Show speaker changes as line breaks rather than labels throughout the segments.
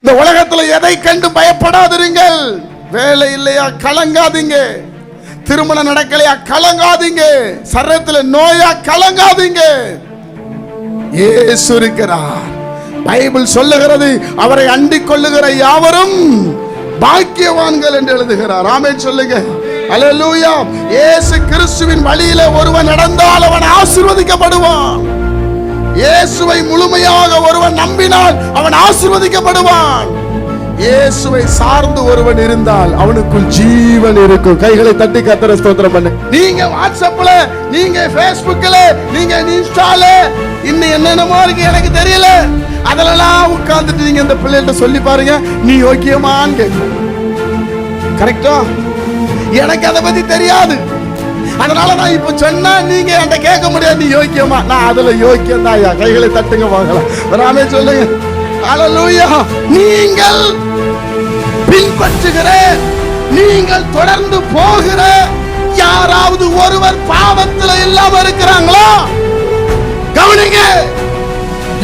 இந்த உலகத்துல எதை கண்டு பயப்படாதிருங்கள். வேலை இல்லையா கலங்காதீங்க, திருமணம் நடக்கலையா கலங்காதீங்க, சரீரத்துல நோயா கலங்காதீங்க. இயேசு இருக்கிறார். பைபிள் சொல்லுகிறது, அவரை அண்டிக் கொள்ளுகிற யாவரும் பாக்கியவான்கள் என்று எழுதுகிறார். ஆமென் சொல்லுங்க. அல்லேலூயா. இயேசு கிறிஸ்துவின் வழியில ஒருவன் நடந்தால் அவன் ஆசீர்வதிக்கப்படுவான். இயேசுவை முழுமையாக ஒருவன் நம்பினால் அவன் ஆசீர்வதிக்கப்படுவான். இயேசுவை சார்ந்து ஒருவன் இருந்தால் அவனுக்குள் ஜீவன் இருக்கும். கைகளை தட்டி கர்த்தரை ஸ்தோத்திரம் பண்ணு. நீங்க வாட்ஸ்அப்ல, நீங்க Facebookல, நீங்க இன்ஸ்டால, இன்னும் என்னென்னமோ இருக்கு எனக்கு தெரியல, அதெல்லாம் உட்கார்ந்துட்டு நீங்க இந்த பிள்ளைகிட்ட சொல்லி பாருங்க, நீ யோக்கியமான்னு கேட்கும். கரெக்டா? எனக்கு அதை பத்தி தெரியாது, அதனால நான் இப்ப சொன்னா நீங்க என்கிட்ட கேட்க முடியாது, நீ யோக்கியமா? நான் அதுல யோக்கியம் தான். கைகளை தட்டுங்க வாங்கலாம். வராமே சொல்லுங்க. அல்லேலூயா. நீங்கள் பின்பற்றுகிற, நீங்கள் தொடர்ந்து போகிற யாராவது ஒருவர் பாவத்தில் இல்லாம இருக்கிறாங்களா? கவனிங்க.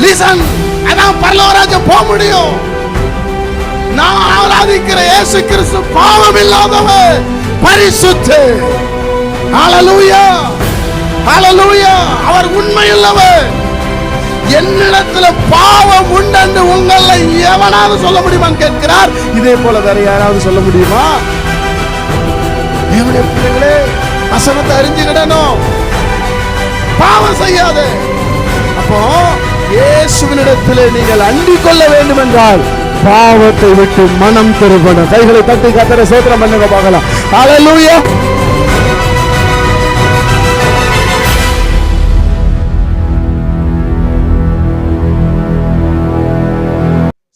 லிசன். அதான் பரலோகராஜ்யம் போக முடியும். நான் ஆராதிக்கிற இயேசு கிறிஸ்து பாவம் இல்லாதவர், பரிசுத்தர். ஹalleluya, ஹalleluya. அவர் உண்மையுள்ளவர். என்னிடத்துல பாவம் உண்டு உங்களை எவனாவது சொல்ல முடியுமான்னு கேட்கிறார். இதே போல வேற யாராவது சொல்ல முடியுமா? தேவனுடைய பிள்ளைகளே, வசனத்தை அறிஞ்சுக்கிடணும், பாவம் செய்யாது. அப்போ இயேசுவினிடத்திலே நீங்கள் அண்டிக் கொள்ள வேண்டும் என்றால் பாவத்தை விட்டு மனம் திரும்பணும். கைகளை தட்டி கர்த்தரை ஸ்தோத்திரம் பண்ணுங்க பார்க்கலாம். ஹalleluya.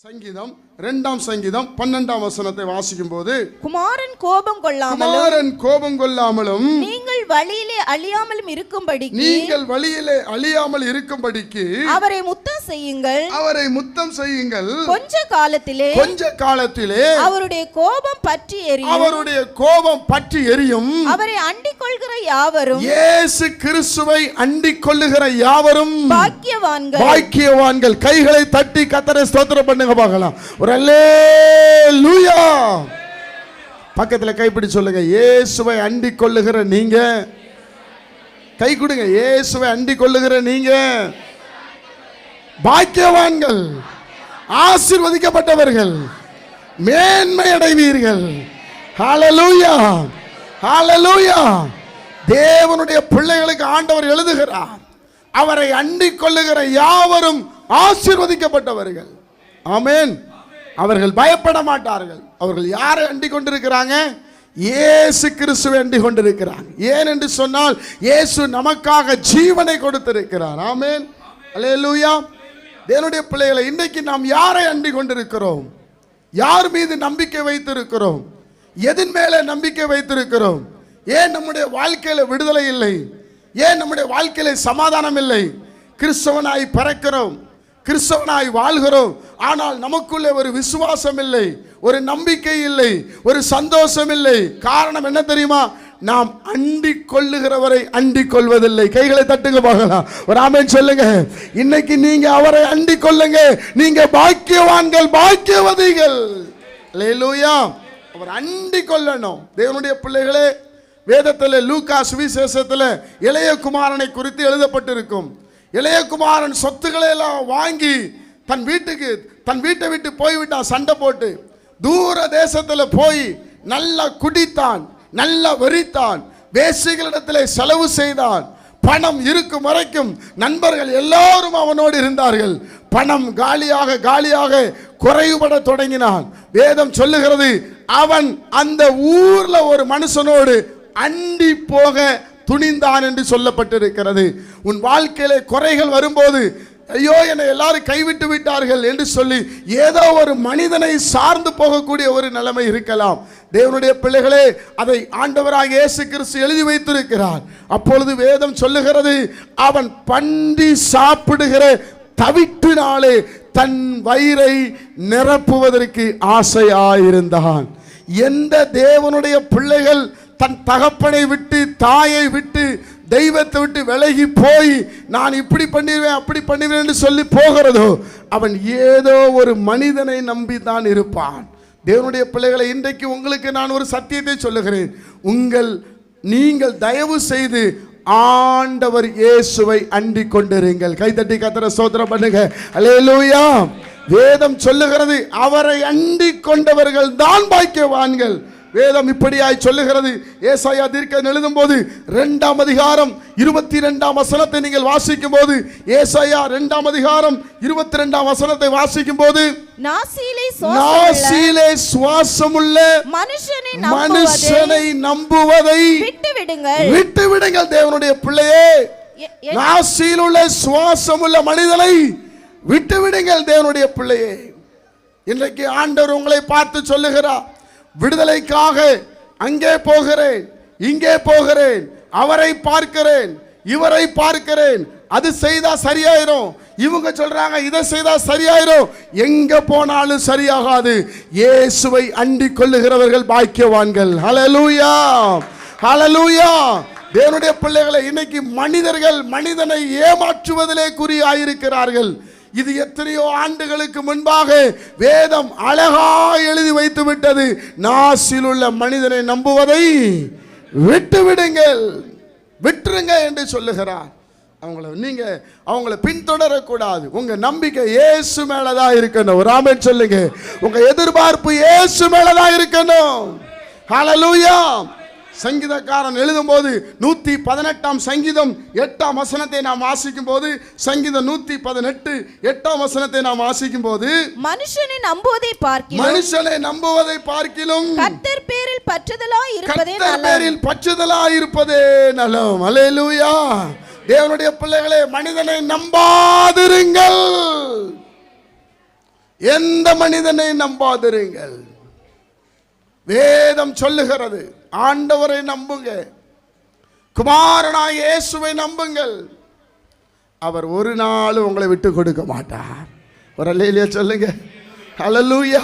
சங்கீதம் 2ஆம் சங்கீதம் 12ஆம் வசனத்தை வாசிக்கும் போது, குமாரன் கோபம் கொள்ளாமலும் நீங்கள் வழியிலே அழியாமலும் இருக்கும்படிக்கு அவரை முத்தம் செய்யுங்கள். கொஞ்ச காலத்திலே அவருடைய கோபம் பற்றி எரியும். அவரை அண்டிக் கொள்கிற யாவரும், இயேசு கிறிஸ்துவை அண்டிக் கொள்ளுகிற யாவரும் பாக்கியவான்கள். கைகளை தட்டி கர்த்தரை ஸ்தோத்திரம் பண்ணுங்க பார்க்கலாம். ஒரு அல்லேலூயா. பக்கத்துல கைப்பிடி சொல்லுங்க, இயேசுவை அண்டிக் கொள்ளுகிற நீங்க. கை கொடுங்க. இயேசுவை அண்டிக் கொள்ளுகிற நீங்க பாக்கியவான்கள், ஆசீர்வதிக்கப்பட்டவர்கள், மேன்மை அடைவீர்கள். ஹalleluya, ஹalleluya. தேவனுடைய பிள்ளைகளுக்கு ஆண்டவர் எழுதுகிறார், அவரை அண்டிக் கொள்ளுகிற யாவரும் ஆசீர்வதிக்கப்பட்டவர்கள். ஆமென். அவர்கள் பயப்பட மாட்டார்கள். அவர்கள் யாரை அண்டிக் கொண்டிருக்கிறாங்க? இயேசு கிறிஸ்துவை அண்டிக் கொண்டிருக்கிறாங்க. ஏன் என்று சொன்னால், இயேசு நமக்காக ஜீவனை கொடுத்திருக்கிறார். ஆமென், அல்லேலூயா. தேவனுடைய பிள்ளைகளை, இன்னைக்கு நாம் யாரை அண்டிக் கொண்டிருக்கிறோம்? யார் மீது நம்பிக்கை வைத்திருக்கிறோம்? எதன் மேலே நம்பிக்கை வைத்திருக்கிறோம்? ஏன் நம்முடைய வாழ்க்கையில விடுதலை இல்லை? ஏன் நம்முடைய வாழ்க்கையில சமாதானம் இல்லை? கிறிஸ்தவனாய் பிறக்கிறோம், கிறிஸ்தவனாய் வாழ்கிறோம், ஆனால் நமக்குள்ளே ஒரு விசுவாசம் இல்லை, ஒரு நம்பிக்கை இல்லை, ஒரு சந்தோஷம் இல்லை. காரணம் என்ன தெரியுமா? நாம் அண்டிக் கொள்ளுகிறவரை அண்டிக் கொள்வதில்லை. கைகளை தட்டுங்க பார்க்கலாம். ஒரு ஆமென் சொல்லுங்க. இன்னைக்கு நீங்க அவரை அண்டிக் கொள்ளுங்க. நீங்க பாக்கியவான்கள், பாக்கியவதிகள். அல்லேலூயா. அவர் அண்டிக் கொள்ளணும். தேவனுடைய பிள்ளைகளே, வேதத்தில் லூக்கா சுவிசேஷத்தில் இளைய குமாரனை குறித்து எழுதப்பட்டிருக்கும். இளைய குமாரன் சொத்துக்களை எல்லாம் வாங்கி தன் வீட்டை விட்டு போய்விட்டான். சண்டை போட்டு தூர தேசத்தில் போய் நல்லா குடித்தான், நல்லா வெறித்தான், வேசிகளிடத்தில் செலவு செய்தான். பணம் இருக்கும் வரைக்கும் நண்பர்கள் எல்லாரும் அவனோடு இருந்தார்கள். பணம் காலியாக குறைவுபட தொடங்கினான். வேதம் சொல்லுகிறது, அவன் அந்த ஊர்ல ஒரு மனுஷனோடு அண்டி போக துணிந்தான் என்று சொல்லப்பட்டிருக்கிறது. உன் வாழ்க்கையிலே குறைகள் வரும்போது, ஐயோ என்னை எல்லாரும் கைவிட்டு விட்டார்கள் என்று சொல்லி ஏதோ ஒரு மனிதனை சார்ந்து போகக்கூடிய ஒரு நிலைமை இருக்கலாம். தேவனுடைய பிள்ளைகளே, அதை ஆண்டவராகிய இயேசு கிறிஸ்து எழுதி வைத்திருக்கிறார். அப்பொழுது வேதம் சொல்லுகிறது, அவன் பன்றி சாப்பிடுகிற தவிட்டினாலே தன் வயிறை நிரப்புவதற்கு ஆசையாயிருந்தான். எந்த தேவனுடைய பிள்ளைகள் தன் தகப்பனை விட்டு, தாயை விட்டு, தெய்வத்தை விட்டு விலகி போய் நான் இப்படி பண்ணிடுவேன் அப்படி பண்ணிடுவேன் என்று சொல்லி போகிறதோ அவன் ஏதோ ஒரு மனிதனை நம்பி தான் இருப்பான். தேவனுடைய பிள்ளைகளை, இன்றைக்கு உங்களுக்கு நான் ஒரு சத்தியத்தை சொல்லுகிறேன். நீங்கள் தயவு செய்து ஆண்டவர் இயேசுவை அண்டிக் கொண்டிருங்கள். கைதட்டி கர்த்தரை ஸ்தோத்திரம் பண்ணுங்க. அல்லேலூயா. வேதம் சொல்லுகிறது, அவரை அண்டிக் கொண்டவர்கள் தான் பாக்கியவான்கள். வேதம் இப்படியாய் சொல்லுகிறது. ஏசாயா தீர்க்கதரிசி எழுதும் போது 2ஆம் அதிகாரம் 22ஆம் வசனத்தை நீங்கள் வாசிக்கும் போது, ஏசாயா 2ஆம் அதிகாரம் 22ஆம் வசனத்தை வாசிக்கும் போது, நாசியிலே சுவாசமுள்ள மனுஷனை நம்புவதை விட்டுவிடுங்கள். தேவனுடைய பிள்ளையே, நாசியில் உள்ள சுவாசமுள்ள மனிதனை விட்டுவிடுங்கள். தேவனுடைய பிள்ளையே, இன்றைக்கு ஆண்டவர் உங்களை பார்த்து சொல்லுகிறார், விடுதலைக்காக அங்கே போகிறேன், இங்கே போகிறேன், அவரை பார்க்கிறேன், இவரை பார்க்கிறேன், அது செய்தா சரியாயிரும், இவங்க சொல்றாங்க இதை செய்தா சரியாயிரும். எங்க போனாலும் சரியாகாது. இயேசுவை அண்டிக் கொள்ளுகிறவர்கள் பாக்கியவான்கள். ஹல்லேலூயா, ஹல்லேலூயா. தேவனுடைய பிள்ளைகளை, இன்னைக்கு மனிதர்கள் மனிதனை ஏமாற்றுவதிலே குறியாயிருக்கிறார்கள். இது எத்தனையோ ஆண்டுகளுக்கு முன்பாக வேதம் அழகாய் எழுதி வைத்து விட்டது. நாசில் உள்ள மனிதனை நம்புவதை விட்டுவிடுங்கள், விட்டுருங்க என்று சொல்லுகிறார். அவங்கள பின்தொடரக்கூடாது. உங்க நம்பிக்கை இயேசு மேலதான் இருக்கணும். ஒரு ஆமென் சொல்லுங்க. உங்க எதிர்பார்ப்பு இயேசு மேலதான் இருக்கணும். ஹல்லேலூயா. சங்கீதக்காரன் எழுதும் போது 118ஆம் சங்கீதம் 8ஆம் வசனத்தை நாம் வாசிக்கும் போது, சங்கீதம் 118 8ஆம் வசனத்தை நாம் வாசிக்கும் போது,
மனுஷனை நம்புவதை பார்க்கிலும் கர்த்தர் பேரில் பற்றுதலாய் இருப்பதே நலம். அல்லேலூயா. தேவனுடைய பிள்ளைகளே, மனிதனை நம்பாதிருங்கள். எந்த மனிதனை நம்பாதிருங்கள். வேதம் சொல்லுகிறது, ஆண்டவரை நம்புங்க, குமாரனாய் இயேசுவை நம்புங்கள். அவர் ஒரு நாள் உங்களை விட்டு கொடுக்க மாட்டார். ஒரு அல்லேலூயா சொல்லுங்க. ஹல்லேலூயா.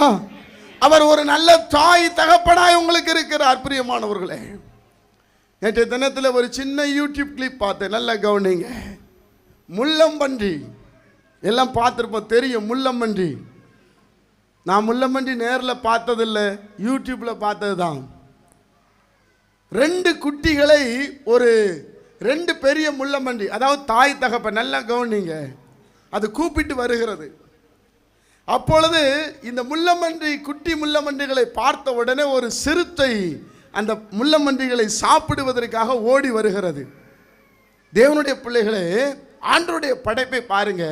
அவர் ஒரு நல்ல தாய் தகப்பனாய் உங்களுக்கு இருக்கிறார். பிரியமானவர்களே, நேற்றைய தினத்தில் ஒரு சின்ன யூடியூப் கிளிப் பார்த்தேன். நல்லா கவனிங்க. முள்ளம்பன்றி எல்லாம் பார்த்துருப்போம், தெரியும் முள்ளம்பன்றி. நான் முள்ளம்பன்றி நேரில் பார்த்ததில்லை, யூடியூப்பில் பார்த்தது தான். 2 குட்டிகளை ஒரு 2 பெரிய முள்ளம்பன்றி, அதாவது தாய் தகப்பன், நல்லா கவனிங்க, அது கூப்பிட்டு வருகிறது. அப்பொழுது இந்த முள்ளம்பன்றி குட்டி முள்ளம்பன்றிகளை பார்த்த உடனே ஒரு சிறுத்தை அந்த முள்ளம்பன்றிகளை சாப்பிடுவதற்காக ஓடி வருகிறது. தேவனுடைய பிள்ளைகளே, ஆண்டவருடைய படைப்பை பாருங்க.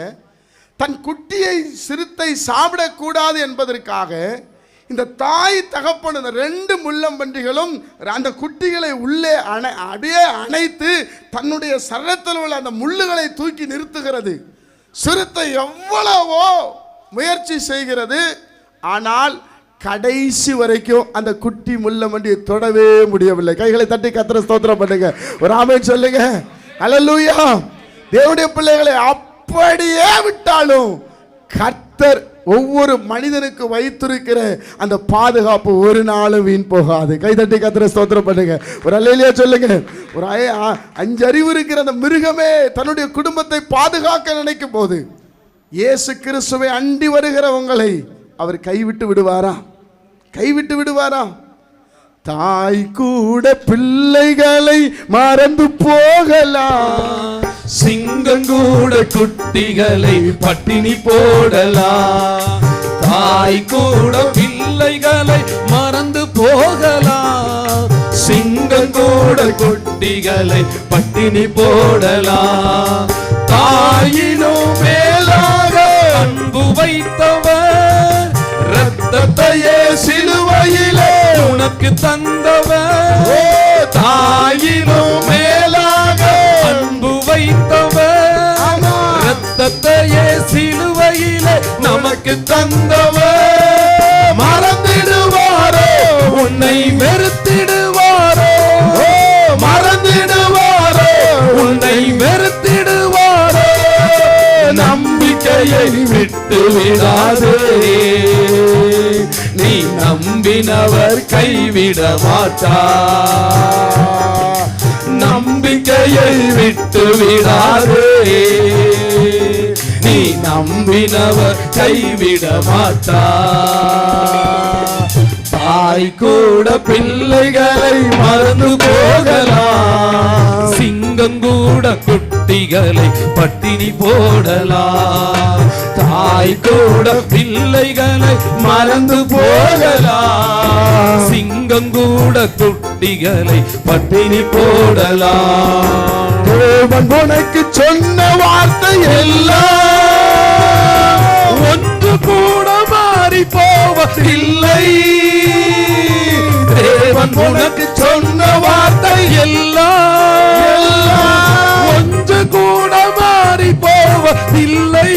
தன் குட்டியை சிறுத்தை சாப்பிடக்கூடாது என்பதற்காக இந்த தாய் தகப்பன் இந்த 2 முள்ளம்பன்றிகளும் அந்த குட்டிகளை உள்ளே அப்படியே அணைத்து தன்னுடைய சரத்தில் உள்ள அந்த முள்ளுகளை தூக்கி நிறுத்துகிறது. சிறுத்தை எவ்வளவோ முயற்சி செய்கிறது, ஆனால் கடைசி வரைக்கும் அந்த குட்டி முள்ளம்பன்றியை தொடவே முடியவில்லை. கைகளை தட்டி கர்த்தரை ஸ்தோத்திரம் பண்ணுங்க. ஒரு ஆமென் சொல்லுங்க. அல்லேலூயா. தேவனுடைய பிள்ளைகளை அப்படியே விட்டாலும் கர்த்தர் ஒவ்வொரு மனிதனுக்கு வைத்திருக்கிற அந்த பாதுகாப்பு ஒரு நாளும் வீண் போகாது. கைதட்டி கர்த்தரை ஸ்தோத்திரம் பண்ணுங்க. ஒரு அல்லேலூயா சொல்லுங்க. ஒரு 5 அறிவு இருக்கிற அந்த மிருகமே தன்னுடைய குடும்பத்தை பாதுகாக்க நினைக்கும் போது இயேசு கிறிஸ்துவை அண்டி வருகிற உங்களை அவர் கைவிட்டு விடுவாரா? கைவிட்டு விடுவாரா? தாய் கூட பிள்ளைகளை மறந்து போகலாம்,
சிங்கம் கூட குட்டிகளை பட்டினி போடலாம். தாய் கூட பிள்ளைகளை மறந்து போகலாம், சிங்கம் கூட குட்டிகளை பட்டினி போடலாம். தாயினும் மேலாக அன்பு வைத்தவர், இரத்தத்தையே சிலுவையிலே உனக்கு தந்தவர். தாயினும் மேலாக அன்பு வைத்தவர், இரத்தத்தையே சிலுவையிலே நமக்கு தந்தவர். மறந்திடுவாரோ உன்னை வெறுத்திடுவாரோ, மறந்திடுவாரோ உன்னை வெறுத்திடுவாரோ. நம்பிக்கையை விட்டு விடாதே, நீ நம்பினவர் கைவிட மாட்டார். நம்பிக்கை நம்பிக்கையை விட்டு விடாதே. நீ நம்பினவர் கைவிட மாட்டார். தாய் கூட பிள்ளைகளை மறந்து போகலாம், சிங்கம் கூட குட்டிகளை பட்டினி போடலாம். தாய் கூட பிள்ளைகளை மறந்து போகலாம், சிங்கம் கூட குட்டிகளை பட்டினி போடலாம்.
தேவன் உனக்கு சொன்ன வார்த்தை எல்லாம்
ஒன்று கூட மாறி போவதில்லை. தேவன் உனக்கு சொன்ன வார்த்தை எல்லாம் ஒன்று கூட மாறி போவதில்லை.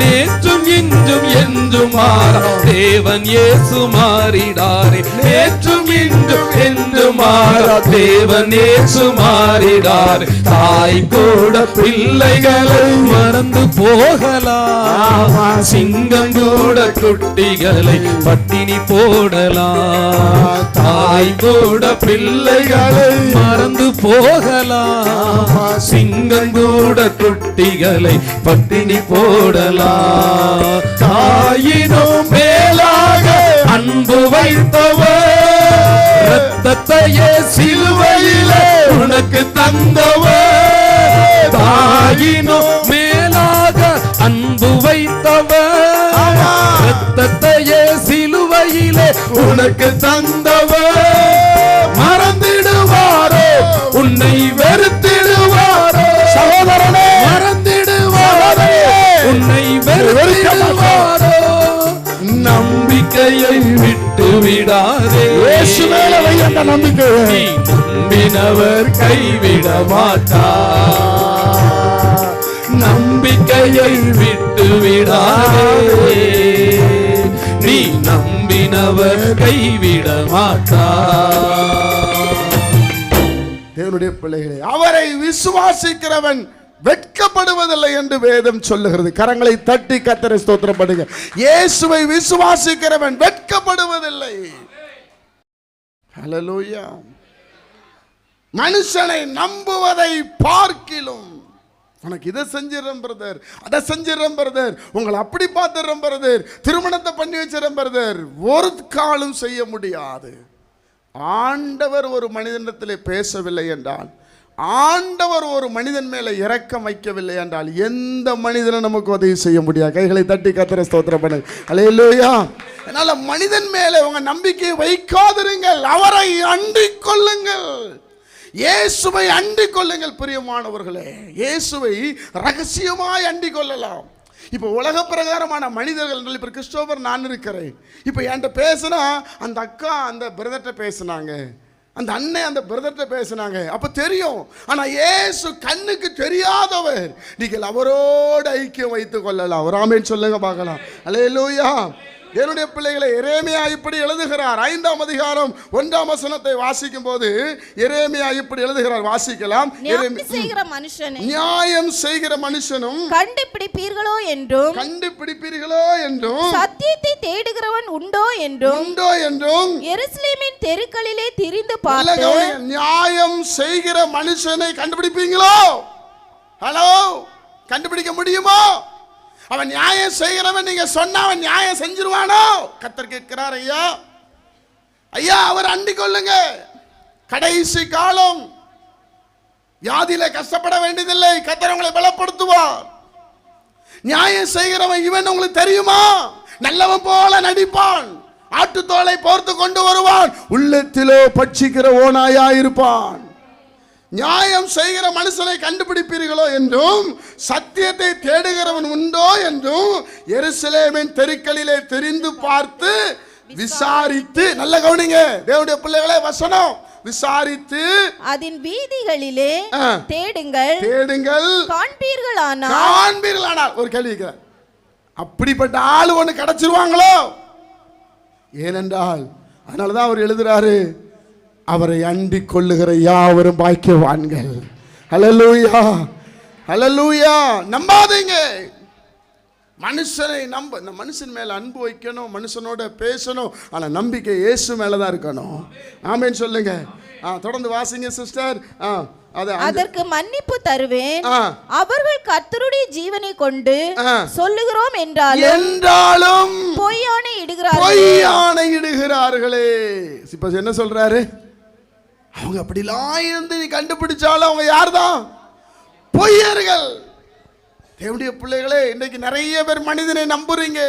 நேற்றும் இன்றும் என்றும் மாறா தேவன் இயேசு மாறிடாரே. நேற்றும் இன்றும் என்றும் மாறா தேவன் இயேசு மாறிடாரே. தாய் கூட பிள்ளைகளை மறந்து போகலாம், சிங்கம் கூட குட்டிகளை பட்டினி போடலாம். தாய் கூட பிள்ளைகளை மறந்து போகலாம், சிங்கம் கூட குட்டிகளை பட்டினி போடலாம். தாயினும் மேலாக அன்பு வைத்தவர், இரத்தத்தையே சிலுவையிலே உனக்கு தந்தவர். தாயினும் மேலாக அன்பு வைத்தவர், இரத்தத்தையே சிலுவையிலே உனக்கு தந்தவர். மறந்திடுவாரோ உன்னை வெறுத்திடுவாரோ
சகோதரனே,
மறந்திடுவாரோ உன்னை வெறுத்திடுவாரோ. நம்பிக்கையை விட்டு விடாதே.
இயேசு மேல வைத்த நம்பிக்கை.
நீ நம்பினவர் கைவிட மாட்டார். நம்பிக்கையை விட்டு விடாதே. நீ நம்பினவர் கைவிட மாட்டார்.
தேவனுடைய பிள்ளைகளே, அவரை விசுவாசிக்கிறவன் வெட்கப்படுவதில்லை என்று வேதம் சொல்லுகிறது. கரங்களை தட்டி கர்த்தரை ஸ்தோத்திரம் பண்ணுங்க. இயேசுவை விசுவாசிக்கிறவன் வெட்கப்படுவதில்லை. ஹல்லேலூயா. மனுஷனை நம்புவதை பார்க்கிலும், உனக்கு இதை செஞ்சிடறேன் பிரதர், அதை செஞ்சிடறேன் பிரதர், உங்களை அப்படி பார்த்துடுறேன் பிரதர், திருமணத்தை பண்ணி வச்சிடறேன் பிரதர், ஒரு காலம் செய்ய முடியாது. ஆண்டவர் ஒரு மனிதனிடத்திலே பேசவில்லை என்றால், ஆண்டவர் ஒரு மனிதன் மேலே இரக்கம் வைக்கவில்லை என்றால், எந்த மனிதனும் நமக்கு உதவி செய்ய முடியாது. கைகளை தட்டி கர்த்தரை ஸ்தோத்திரம் பண்ணுங்க. அல்லேலூயா. அதனால மனிதன் மேலே உங்க நம்பிக்கையை வைக்காதிருங்கள், அவரை அண்டிக் கொள்ளுங்கள். இயேசுவை அண்டிக் கொள்ளுங்கள். பிரியமானவர்களே, இயேசுவை ரகசியமாய் அண்டிக் கொள்ளலாம். இப்போ உலக பிரகாரமான மனிதர்கள், இப்போ கிறிஸ்டோபர் நான் இருக்கிறேன், இப்போ என்கிட்ட பேசுனா அந்த அக்கா அந்த பிரதர்கிட்ட பேசுனாங்க, அந்த அண்ணன் அந்த பிரதர்கிட்ட பேசினாங்க, அப்ப தெரியும். ஆனா இயேசு கண்ணுக்கு தெரியாதவர், நீங்கள் அவரோடு ஐக்கியம் வைத்துக் கொள்ளலாம். ஒரு ஆமென் சொல்லுங்க பார்க்கலாம். அல்லேலூயா. என்னுடைய பிள்ளைகளை, எரேமியா இப்படி எழுதுகிறார். 5ஆம் அதிகாரம் 1ஆம் வசனத்தை வாசிக்கும் போது எரேமியா இப்படி எழுதுகிறார். வாசிக்கலாம்.
நியாயம் செய்கிற மனுஷனும் கண்டுபிடிப்பீர்களோ என்றும் சத்தியத்தை தேடுகிறவன் உண்டோ என்றும் எருசலேமின் தெருக்களிலே திரிந்து பார்த்து.
நியாயம் செய்கிற மனுஷனை கண்டுபிடிப்பீங்களோ? ஹலோ, கண்டுபிடிக்க முடியுமோ? அவன் நியாயம் செய்கிறவன் நீங்க சொன்ன அவன் நியாயம் செஞ்சிருவானோ? கர்த்தர் கேட்கிறார். ஐயா ஐயா, அவர் அண்டிக் கொள்ளுங்க. கடைசி காலம், வியாதியில கஷ்டப்பட வேண்டியதில்லை, கர்த்தர் உங்களை பலப்படுத்துவார். நியாயம் செய்கிறவன் இவன் உங்களுக்கு தெரியுமா? நல்லவன் போல நடிப்பான், ஆட்டுத்தோலை போர்த்து கொண்டு வருவான், உள்ளத்திலோ பட்சிக்கிற ஓநாயா இருப்பான். நியாயம் செய்கிற மனுஷனை கண்டுபிடிப்பீர்களோ என்றும் சத்தியத்தை தேடுகிறவன் உண்டோ என்றும் எருசலேமின் தெருக்களிலே தெரிந்து பார்த்து விசாரித்து, நல்ல கவனிங்க தேவனுடைய பிள்ளைகளே, வசனம், விசாரித்து
அதன் வீதிகளிலே தேடுங்கள்
காண்பீர்களானால். ஒரு கேள்வி கேட்கிறேன், அப்படிப்பட்ட ஆளு ஒன்று கிடைச்சிருவாங்களோ? ஏனென்றால் அதனாலதான் அவர் எழுதுறாரு, அவரை அண்டிக் கொள்ளுகிற யாவரும் பாக்கியவான்கள். ஹல்லேலூயா, ஹல்லேலூயா. நம்பாதீங்க.
மனுஷனை நம்ப, இந்த மனுஷன் மேல அன்பு வைக்கணும், மனுஷனோட பேசணும், ஆனா நம்பிக்கை இயேசு மேலதான் இருக்கணும். ஆமென் சொல்லுங்க. தொடர்ந்து வாசிங்க சிஸ்டர்.
அதற்கு மன்னிப்பு தருவேன், அவர்கள் கர்த்தருடைய ஜீவனை கொண்டு சொல்லுகிறோம் என்றாலும் பொய்யானை
இடுகிறார்களே. இப்ப என்ன சொல்றாரு? அவங்க அப்படிலாம் இருந்து நீ கண்டுபிடிச்சாலும் அவங்க யார்தான்? பொய்யர்கள். தேவனுடைய பிள்ளைகளே, இன்னைக்கு நிறைய பேர் மனிதனை நம்புறீங்க,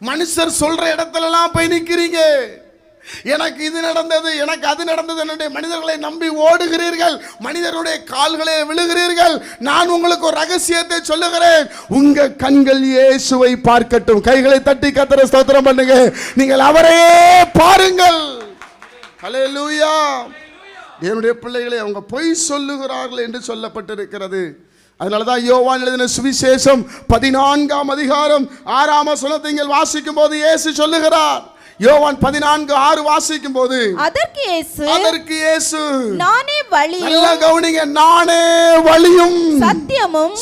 மனுஷர் சொல்ற இடத்துலலாம் போய் நிக்கிறீங்க. எனக்கு இது நடந்தது, எனக்கு அது நடந்தது, என்னுடைய மனிதர்களை நம்பி ஓடுகிறீர்கள், மனிதருடைய கால்களே விழுகிறீர்கள். நான் உங்களுக்கு ஒரு ரகசியத்தை சொல்லுகிறேன், உங்க கண்கள் இயேசுவை பார்க்கட்டும். கைகளை தட்டி கர்த்தரை ஸ்தோத்திரம் பண்ணுங்க. நீங்கள் அவரையே பாருங்கள். ஹல்லேலூயா. தேவனுடைய பிள்ளைகளை அவங்க பொய் சொல்லுகிறார்கள் என்று சொல்லப்பட்டிருக்கிறது. அதனாலதான் யோவான் எழுதின சுவிசேஷம் 14ஆம் அதிகாரம் 6ஆம் வசனத்தை நீங்கள் வாசிக்கும் போது இயேசு சொல்லுகிறார். யோவான் 14:6 வாசிக்கும் போது அதற்கு இயேசு
நானே வழி,
நல்லா கவனிங்க, நானே வழியும் சத்தியமும்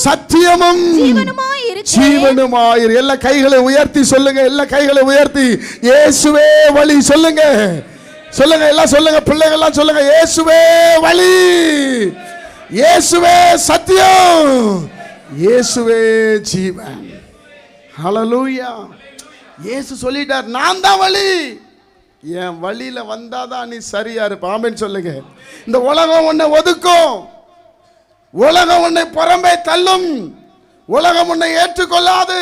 ஜீவனுமாய். எல்லா கைகளை உயர்த்தி சொல்லுங்க, எல்லா கைகளை உயர்த்தி இயேசுவே வழி சொல்லுங்க. சொல்லுங்க, எல்லாம் சொல்லுங்க, பிள்ளைகள் எல்லாம் சொல்லுங்க, இயேசுவே வழி, இயேசுவே சத்தியம், இயேசுவே ஜீவன். ஹல்லேலூயா. இயேசு சொல்லிட்டார், நான் தான் வழி, என் வழியில வந்தாதான் நீ சரியா இருப்ப. ஆமென் சொல்லுங்க. இந்த உலகம் உன்னை ஒதுக்கும், உலகம் உன்னை புறம்பே தள்ளும், உலகம் உன்னை ஏற்றுக்கொள்ளாது,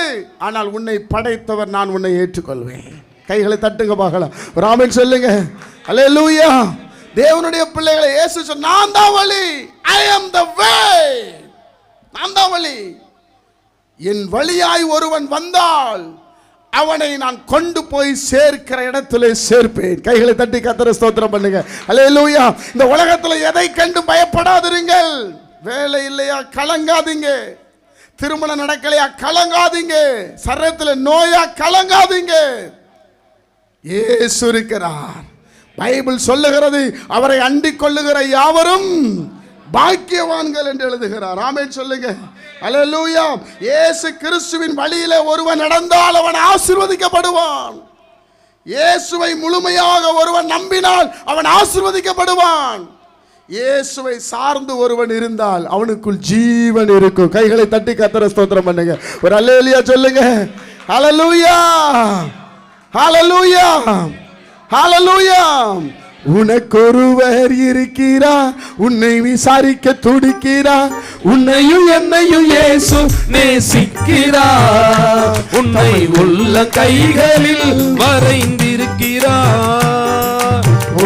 ஆனால் உன்னை படைத்தவர் நான் உன்னை ஏற்றுக்கொள்வேன். கைகளை தட்டுங்க பார்க்கலாம். ஒரு ஆமென் சொல்லுங்க. ஹல்லேலூயா. தேவனுடைய பிள்ளைகளை இயேசு சொன்ன, நான் தான் வழி, I am the way, நான் தான் வழி. என் வழியாய் ஒருவன் வந்தால் அவனை நான் கொண்டு போய் சேர்க்கிற இடத்துல சேர்ப்பேன். கைகளை தட்டி கர்த்தரை ஸ்தோத்திரம் பண்ணுங்க. ஹல்லேலூயா. இந்த உலகத்துல எதை கண்டு பயப்படாதிருங்கள். வேலை இல்லையா, கலங்காதீங்க. திருமணம் நடக்கலையா, கலங்காதீங்க. சரீரத்துல நோயா, கலங்காதீங்க. இயேசு இருக்கிறார். பைபிள் சொல்லுகிறது, அவரை அண்டிக் கொள்ளுகிற யாவரும் பாக்கியவான்கள் என்று எழுதுகிறார். ஆமென் சொல்லுங்க. ஹல்லேலூயா. இயேசு கிறிஸ்துவின் வழியில ஒருவன் நடந்தால் அவன் ஆசீர்வதிக்கப்படுவான். இயேசுவை முழுமையாக ஒருவன் நம்பினால் அவன் ஆசீர்வதிக்கப்படுவான். இயேசுவை சார்ந்து ஒருவன் இருந்தால் அவனுக்குள் ஜீவன் இருக்கும். கைகளை தட்டி கர்த்தரை ஸ்தோத்திரம் பண்ணுங்க. ஒரு அல்லேலூயா சொல்லுங்க. ஹல்லேலூயா, ஹல்லேலூயா, ஹல்லேலூயா. உனக்கொருவர் இருக்கிறார், உன்னை விசாரிக்க துடிக்கிறார்,
உன்னையும் என்னையும் இயேசு நேசிக்கிறார், உன்னை உள்ள கைகளில் வரைந்திருக்கிறார்.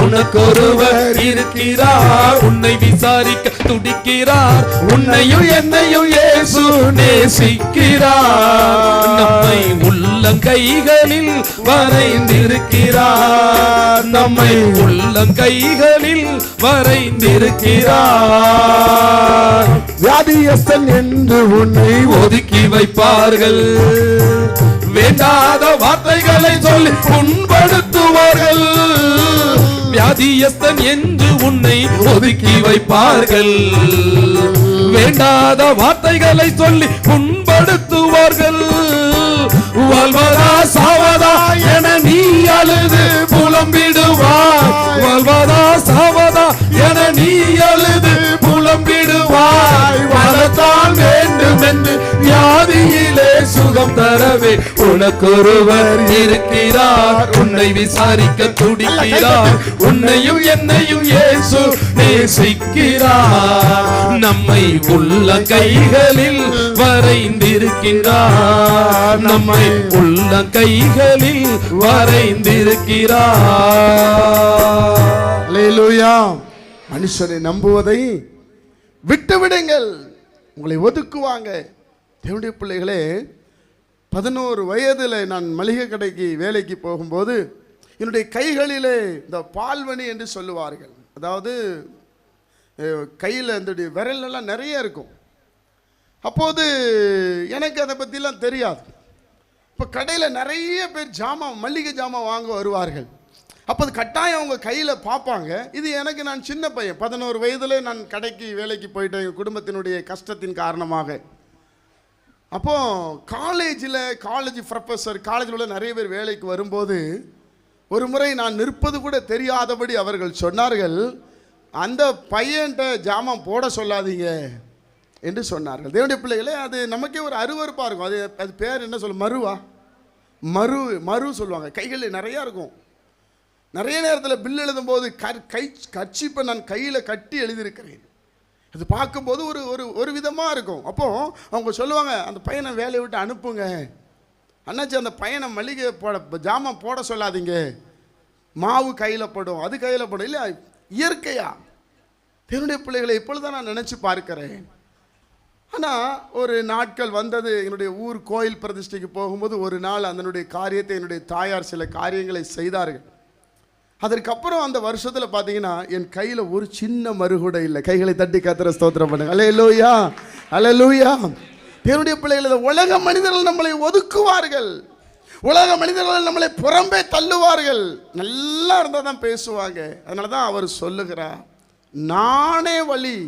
உனக்கொருவர் இருக்கிறார், உன்னை விசாரிக்க துடிக்கிறார், உன்னையும் என்னையும் இயேசு நேசிக்கிறார், நம்மை உள்ளங்கைகளில் வரைந்திருக்கிறார், நம்மை உள்ளங்கைகளில் வரைந்திருக்கிறார்.
வியாதியஸ்தன் என்று உன்னை
ஒதுக்கி வைப்பார்கள், வேண்டாத வார்த்தைகளை சொல்லி புண்படுத்துவார்கள். வியாதியஸ்தன் என்று உன்னை ஒதுக்கி வைப்பார்கள், வேண்டாத வார்த்தைகளை சொல்லி புண்படுத்துவார்கள். வாழ்வதா சாவதா என நீ அழுது புலம்பிடுவாய், வாழ்வதா சாவதா என நீ அழுது புலம்பிடுவாய். வாழத்தான் வேண்டும் என்று வியாதியிலே சுகம் தரவே உனக்கொருவர் இருக்கிறார், உன்னை விசாரிக்க துடிக்கிறார், உன்னையும் என்னையும் இயேசு நேசிக்கிறார், நம்மை உள்ள கைகளில் வரைந்திருக்கிறார், நம்மை உள்ள கைகளில் வரைந்திருக்கிறார்.
அல்லேலூயா. மனுஷனை நம்புவதை விட்டுவிடுங்கள், உங்களை ஒதுக்குவாங்க. தேவனுடைய பிள்ளைகளே, 11 வயதில் நான் மளிகை கடைக்கு வேலைக்கு போகும்போது என்னுடைய கைகளிலே இந்த பால்வனி என்று சொல்லுவார்கள், அதாவது கையில் இந்த விரலெல்லாம் நிறைய இருக்கும். அப்போது எனக்கு அதை பற்றிலாம் தெரியாது. இப்போ கடையில் நிறைய பேர் ஜாமான், மளிகை ஜாமான் வாங்க வருவார்கள். அப்போ அது கட்டாயம் அவங்க கையில் பார்ப்பாங்க. இது எனக்கு, நான் சின்ன பையன், 11 வயதில் நான் கடைக்கு வேலைக்கு போயிட்டேன். எங்கள் குடும்பத்தினுடைய கஷ்டத்தின் காரணமாக அப்போ காலேஜ் ப்ரொஃபஸர் காலேஜில் உள்ள நிறைய பேர் வேலைக்கு வரும்போது ஒரு முறை நான் நிற்பது கூட தெரியாதபடி அவர்கள் சொன்னார்கள், அந்த பையன்கிட்ட ஜாமான் போட சொல்லாதீங்க என்று சொன்னார்கள். தேவனுடைய பிள்ளைகளே, அது நமக்கே ஒரு அருவருப்பாக இருக்கும். அது பேர் என்ன சொல்ல, மறு சொல்லுவாங்க. கைகள் நிறையா இருக்கும். நிறைய நேரத்தில் பில் எழுதும்போது கர்ச்சீப்பை நான் கையில் கட்டி எழுதியிருக்கிறேன். அது பார்க்கும்போது ஒரு விதமாக இருக்கும். அப்போது அவங்க சொல்லுவாங்க, அந்த பையனை வேலையை விட்டு அனுப்புங்க அண்ணாச்சி, அந்த பையனை மளிகை ஜாமான் போட சொல்லாதீங்க, மாவு கையில் படும், அது கையில் படும். இல்லை, இயற்கையா தேவனுடைய பிள்ளைகளை இப்பொழுதுதான் நான் நினச்சி பார்க்கிறேன். ஆனால் ஒரு நாட்கள் வந்தது, என்னுடைய ஊர் கோயில் பிரதிஷ்டைக்கு போகும்போது ஒரு நாள் அதனுடைய காரியத்தை என்னுடைய தாயார் சில காரியங்களை செய்தார்கள். அதற்கப்புறம் அந்த வருஷத்தில் பார்த்தீங்கன்னா என் கையில் ஒரு சின்ன மறு கூட இல்லை. கைகளை தட்டி கர்த்தரை ஸ்தோத்திரம் பண்ணுங்க. அல்லேலூயா, அல்லேலூயா. தேவனுடைய பிள்ளைகள், உலக மனிதர்கள் நம்மளை ஒதுக்குவார்கள், உலக மனிதர்கள் நம்மளை புறம்பே தள்ளுவார்கள். நல்லா இருந்தால் தான் பேசுவாங்க. அதனால தான் அவர் சொல்லுகிறார், நானே வழி,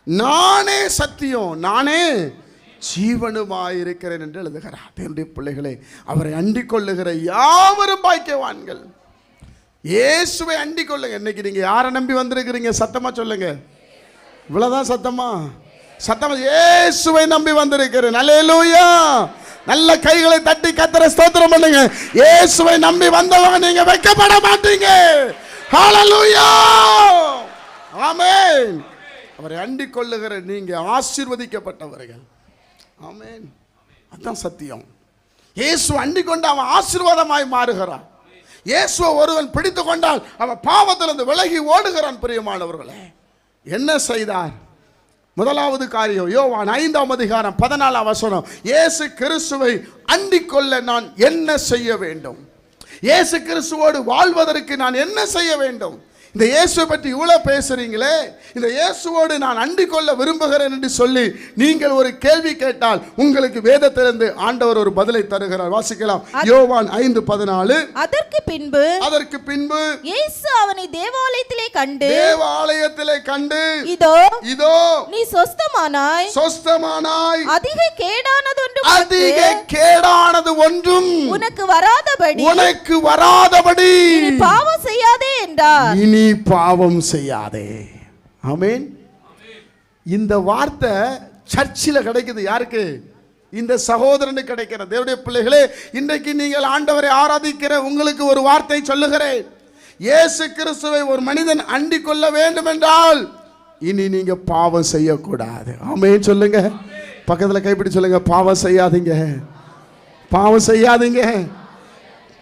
நானே சத்தியம், நானே ஜீவனுமாயிருக்கிறேன் என்று எழுதுகிறார். தேவனுடைய பிள்ளைகளை, அவரை அண்டிக் கொள்ளுகிற யாவரும் பாக்கியவான்கள். இயேசுவை அண்டிக் கொள்ளுங்க. இன்னைக்கு நீங்க யாரை நம்பி வந்திருக்கிறீங்க? சத்தமா சொல்லுங்க. இவ்வளவுதான் சத்தமா? இயேசுவை நம்பி வந்திருக்கிறேன். அல்லேலூயா. நல்ல கைகளை தட்டி கர்த்தரை ஸ்தோத்திரம் பண்ணுங்க. இயேசுவை நம்பி வந்தவங்க நீங்க வெட்கப்பட மாட்டீங்க. ஹல்லேலூயா, ஆமென். அவரை அண்டிக் கொள்ளுகிற நீங்க ஆசீர்வதிக்கப்பட்டவர்கள். ஆமென். அதான் சத்தியம். இயேசு அண்டிக் கொண்டு அவன் ஆசீர்வாதமாய் மாறுகிறான். இயேசுவை ஒருவன் பிடித்து கொண்டால் அவன் பாவத்திலிருந்து விலகி ஓடுகிறான். பிரியமானவர்களே, என்ன செய்தார்? முதலாவது காரியம், யோவான் 5:14 இயேசு கிறிஸ்துவை அண்டிக் கொள்ள நான் என்ன செய்ய வேண்டும்? இயேசு கிறிஸ்துவோடு வாழ்வதற்கு நான் என்ன செய்ய வேண்டும்? இந்த இயேசுவை பற்றி இவ்வளவு பேசுறீங்களே, இந்த இயேசுவோடு நான் அண்டிக் கொள்ள விரும்புகிறேன் என்று சொல்லி நீங்கள் ஒரு கேள்வி கேட்டால் உங்களுக்கு வேதத்திலிருந்து ஆண்டவர் ஒரு பதிலை தருகிறார். வாசிக்கலாம். யோவான் 5:14. அதற்கு பின்பு
இயேசு அவனை தேவாலயத்திலே கண்டு இதோ நீ சொஸ்தமானாய் அதிக கேடானது ஒன்றும் உனக்கு வராதபடி பாவம் செய்யாதே என்றார்.
இனி பாவம் செய்யாதே. ஆமென். இந்த வார்த்தை சர்ச்சில் கிடைக்குது. யாருக்கு? இந்த சகோதரனுக்கு கிடைக்கிற. தேவனுடைய பிள்ளைகளே, இன்றைக்கு நீங்கள் ஆண்டவரை ஆராதிக்கிற உங்களுக்கு ஒரு வார்த்தை சொல்லுகிறேன். இயேசு கிறிஸ்துவை ஒரு மனிதன் அண்டிக் கொள்ள வேண்டும் என்றால் இனி நீங்க பாவம் செய்யக்கூடாது. ஆமென் சொல்லுங்க. பக்கத்தில் கைப்பிடி சொல்லுங்க, பாவம் செய்யாதீங்க, பாவம் செய்யாதீங்க.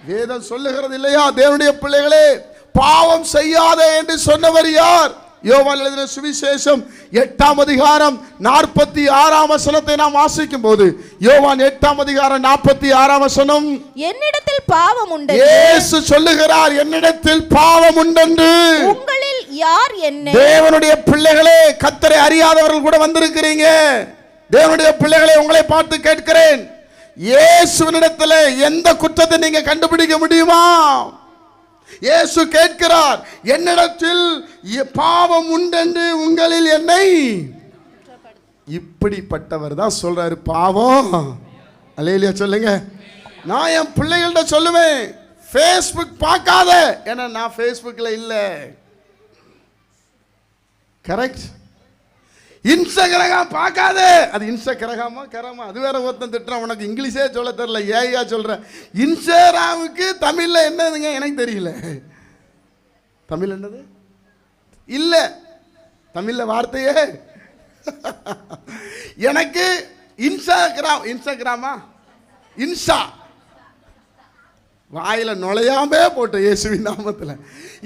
வேதம் சொல்லுகிறது இல்லையா? தேவனுடைய பிள்ளைகளே, பாவம் செய்யாதே என்று சொன்னவர் யார்? யோவான் எழுதின சுவிசேஷம் 8:46 நாம் வாசிக்கும் போது, யோவான் 8:46
என்னிடத்தில் பாவம் உண்டு,
இயேசு சொல்லுகிறார், என்னிடத்தில் பாவம் உண்டென்று.
உங்களில் யார் என்னை?
தேவனுடைய பிள்ளைகளே, கர்த்தரை அறியாதவர்கள் கூட வந்திருக்கிறீங்க. தேவனுடைய பிள்ளைகளே, உங்களை பார்த்து கேட்கிறேன், இயேசுவினிடத்தில் எந்த குற்றத்தை நீங்க கண்டுபிடிக்க முடியுமா? இயேசு கேட்கிறார், என்னிடத்தில் பாவம் உண்டென்று உங்களில் என்னை. இப்படிப்பட்டவர் தான் சொல்றாரு பாவம். அல்லேலூயா சொல்லுங்க. நான் என் பிள்ளைகள்கிட்ட சொல்லுவேன், ஃபேஸ்புக் பார்க்காத, ஏன்னா நான் ஃபேஸ்புக்ல இல்ல. கரெக்ட். இன்ஸ்டாகிராம் பார்க்காத, அது இன்ஸ்டாகிராமா கரமா, அது வேற ஒருத்தன் திட்டுறான், உனக்கு இங்கிலீஷே சொல்ல தெரியல, ஏயா சொல்ற. இன்ஸ்டாகிராமுக்கு தமிழ்ல என்னதுங்க எனக்கு தெரியல. தமிழ் என்னது? இல்ல, தமிழ்ல வார்த்தையே எனக்கு. இன்ஸ்டாகிராமா இன்ஸ்டா வாயில நுழையாமே போட்ட இயேசுவின் நாமத்தில்.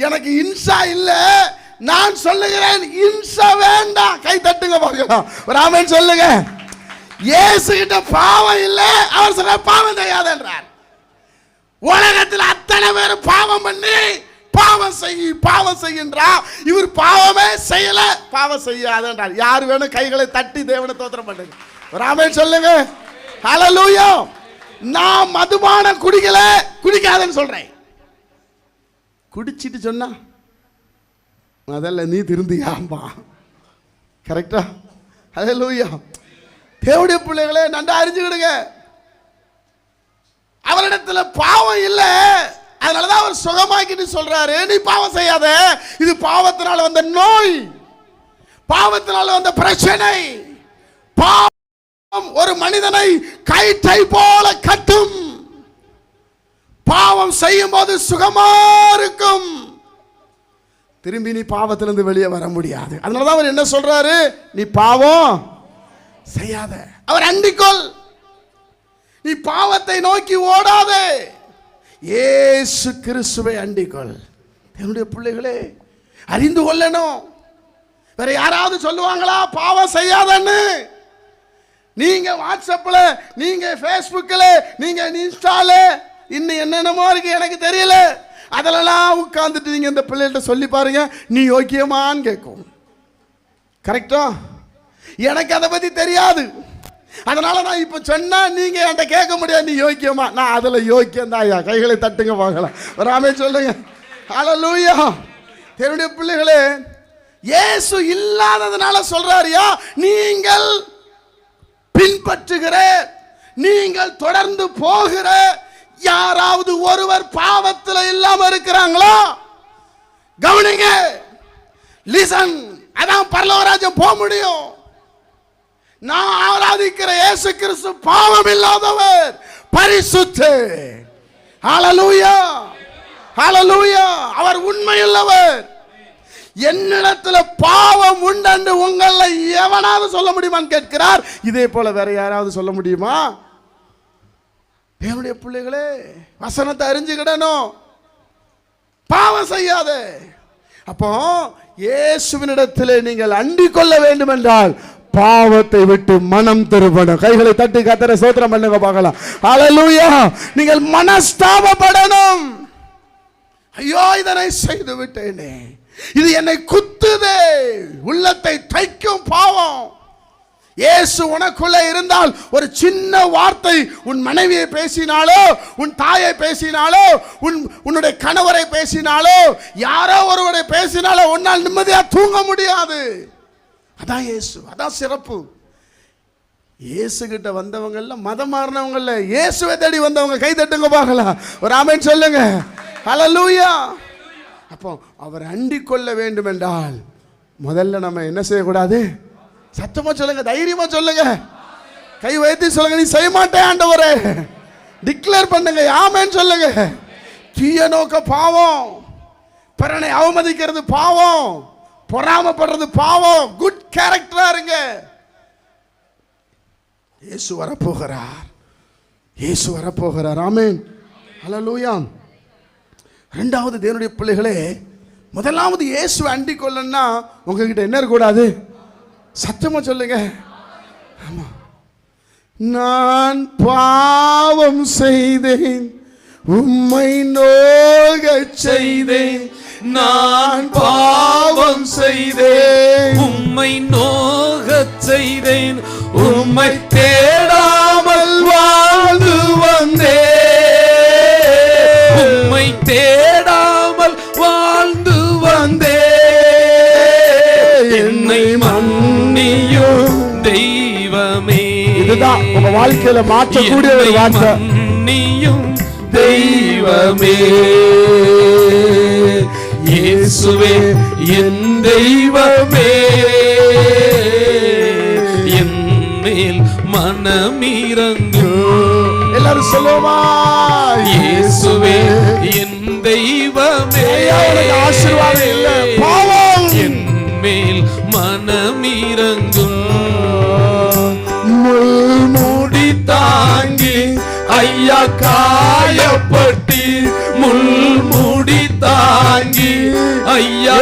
எனக்கு இன்ஸ்டா இல்ல, நான் சொல்லுகிறேன் இன்சா வேண்டாம். கை தட்டுங்க பார்க்கலாம், ஒரு ஆமென் சொல்லுங்க. இயேசு கிட்ட பாவம் இல்ல, அவர் சொல்ற பாவம் செய்யாதன்றார். உலகத்தில் அத்தனை பேர் பாவம் பண்ணி பாவம் செய்கின்றா, இவர் பாவமே செய்யல, பாவம் செய்யாதன்றார். யார் வேணும் கைகளை தட்டி தேவனை ஸ்தோத்திரம் பண்ணுங்க, ஒரு ஆமென் சொல்லுங்க. ஹல்லேலூயா. நான் மதுபானம் குடிக்காதன்னு சொல்றேன். குடிச்சிட்டு சொன்னா அதல்ல நீ திருந்தியாம்பா. கரெக்டா? ஹல்லேலூயா. தேவனுடைய பிள்ளைகளே நன்றா அறிஞ்சுக்கிடுங்க. அவரிடத்துல பாவம் இல்ல, அதனாலதான் அவர் சுகமாக்கிட்டு சொல்றாரு, நீ பாவம் செய்யாத. இது பாவத்தினால வந்த நோய், பாவத்தினால வந்த பிரச்சனை. பாவம் ஒரு மனிதனை கயிற்றை போல கட்டும். பாவம் செய்யும் போது சுகமா இருக்கும், திரும்பி நீ பாவத்திலிருந்து வெளியே வர முடியாது. அதனாலதான் அவர் என்ன சொல்றாரு, நீ பாவம் செய்யாத, அவர் அண்டிக்கொள், நீ பாவத்தை நோக்கி ஓடாதே, இயேசு கிறிஸ்துவை அண்டிக்கொள். என்னுடைய பிள்ளைகளே அறிந்து கொள்ளணும். வேற யாராவது சொல்லுவாங்களா பாவம் செய்யாதன்னு? நீங்க வாட்ஸ்அப்ல, நீங்க ஃபேஸ்புக்ல, நீங்க இன்ஸ்டால, இன்னும் என்னென்னமோ இருக்கு எனக்கு தெரியல, அதெல்லாம் உட்கார்ந்துட்டு நீங்க இந்த பிள்ளைகிட்ட சொல்லி பாருங்க, நீ யோக்கியமான்னு கேட்கும். கரெக்டா? எனக்கு அதை பத்தி தெரியாது, அதனால நான் இப்ப சொன்னா நீங்க என்கிட்ட கேட்க முடியாது, நீ யோக்கியமா? நான் அதுல யோக்கியம் தான். ஐயா கைகளை தட்டுங்க பார்க்கலாம், வராமே சொல்லுங்க. ஹல்லேலூயா. என்னுடைய பிள்ளைகளே இயேசு இல்லாததுனால சொல்றாருயா, நீங்கள் பின்பற்றுகிற, நீங்கள் தொடர்ந்து போகிற யாராவது ஒருவர் பாவத்தில் இல்லாம இருக்கிறாங்களா? கவனிங்க, லிசன். அதான் பரலோகராஜ்யம் போக முடியும். நான் ஆராதிக்கிற இயேசு கிறிஸ்து பாவம் இல்லாதவர், பரிசுத்தர். ஹல்லேலூயா, ஹல்லேலூயா. அவர் உண்மையுள்ளவர். என்னிடத்துல பாவம் உண்டு உங்களை எவனாவது சொல்ல முடியுமான்னு கேட்கிறார். இதே போல வேற யாராவது சொல்ல முடியுமா? தேவனுடைய பிள்ளைகளே வசனத்தை அறிஞ்சுக்கிடணும், பாவம் செய்யாத. அப்போ இயேசுவினிடத்திலே நீங்கள் அண்டிக் கொள்ள வேண்டும் என்றால் பாவத்தை விட்டு மனம் திரும்பணும். கைகளை தட்டி கர்த்தரை ஸ்தோத்திரம் பண்ணுங்க பார்க்கலாம். ஹல்லேலூயா. நீங்கள் மனஸ்தாபப்படணும். ஐயோ இதனை செய்து விட்டேனே, இது என்னை குத்துதே, உள்ளத்தை தைக்கும் பாவம். இயேசு உனக்குள்ள இருந்தால் ஒரு சின்ன வார்த்தை உன் மனைவியை பேசினாலோ, உன் தாயை பேசினாலோ, உன்னுடைய கணவரை பேசினாலோ, யாரோ ஒருவரை பேசினாலோ உன்னால் நிம்மதியா தூங்க முடியாது. அதான் இயேசு, அதான் சிறப்பு. இயேசு கிட்ட வந்தவங்க எல்லாம் மதம் மாறினவங்க இல்ல, இயேசுவை தேடி வந்தவங்க. கை தட்டுங்க பார்க்கலாம், ஒரு ஆமென் சொல்லுங்க. ஹல்லேலூயா. அப்போ அவர் அண்டிக் கொள்ள வேண்டும் என்றால் முதல்ல நம்ம என்ன செய்யக்கூடாது? சத்தமா சொல்லுங்க, தைரியமா சொல்லுங்க, கை வைத்து சொல்லுங்க, நீ செய்ய மாட்டேன் ஆண்டவரே. டிக்ளேர் பண்ணுங்க, ஆமென் சொல்லுங்க. தீய நோக்க பாவம், பிறனை அவமதிக்கிறது பாவம், பொறாமப்படுறது பாவம். குட் கேரக்டரா இருங்க. இயேசு வரப்போகிறார், இயேசு வரப்போகிறார். ஆமென், ஹல்லேலூயா. இரண்டாவது தேவனுடைய பிள்ளைகளே, முதலாவது இயேசு அண்டிக் கொள்ளணும்னா உங்ககிட்ட என்ன இருக்கக்கூடாது? சத்தமா சொல்லுங்க. ஆமா, நான் பாவம் செய்தேன், உம்மை நோக செய்தேன்,
நான் பாவம் செய்தேன், உம்மை நோகச் செய்தேன், உம்மை தேடாமல் வாழ்ந்து வந்தேன், உம்மை தேடாமல் வாழ்ந்து வந்தேன், என்னை மன்னியும் தெய்வமே.
இதுதான் உங்க வாழ்க்கையில மாற்றக்கூடிய ஒரு வார்த்தை.
மன்னியும் தெய்வமே, இயேசுவே என் தெய்வமே, என் மேல் மனமிரங்கும்.
எல்லாரும் சொல்லுவோமா?
இயேசுவே என் தெய்வமே,
ஆசீர்வாதம் இல்ல, பாவம்
என் மேல் மனமிரங்கும். முள்முடி தாங்கி ஐயா காயப்பட்டி, முள்முடி தாங்கி ஐயா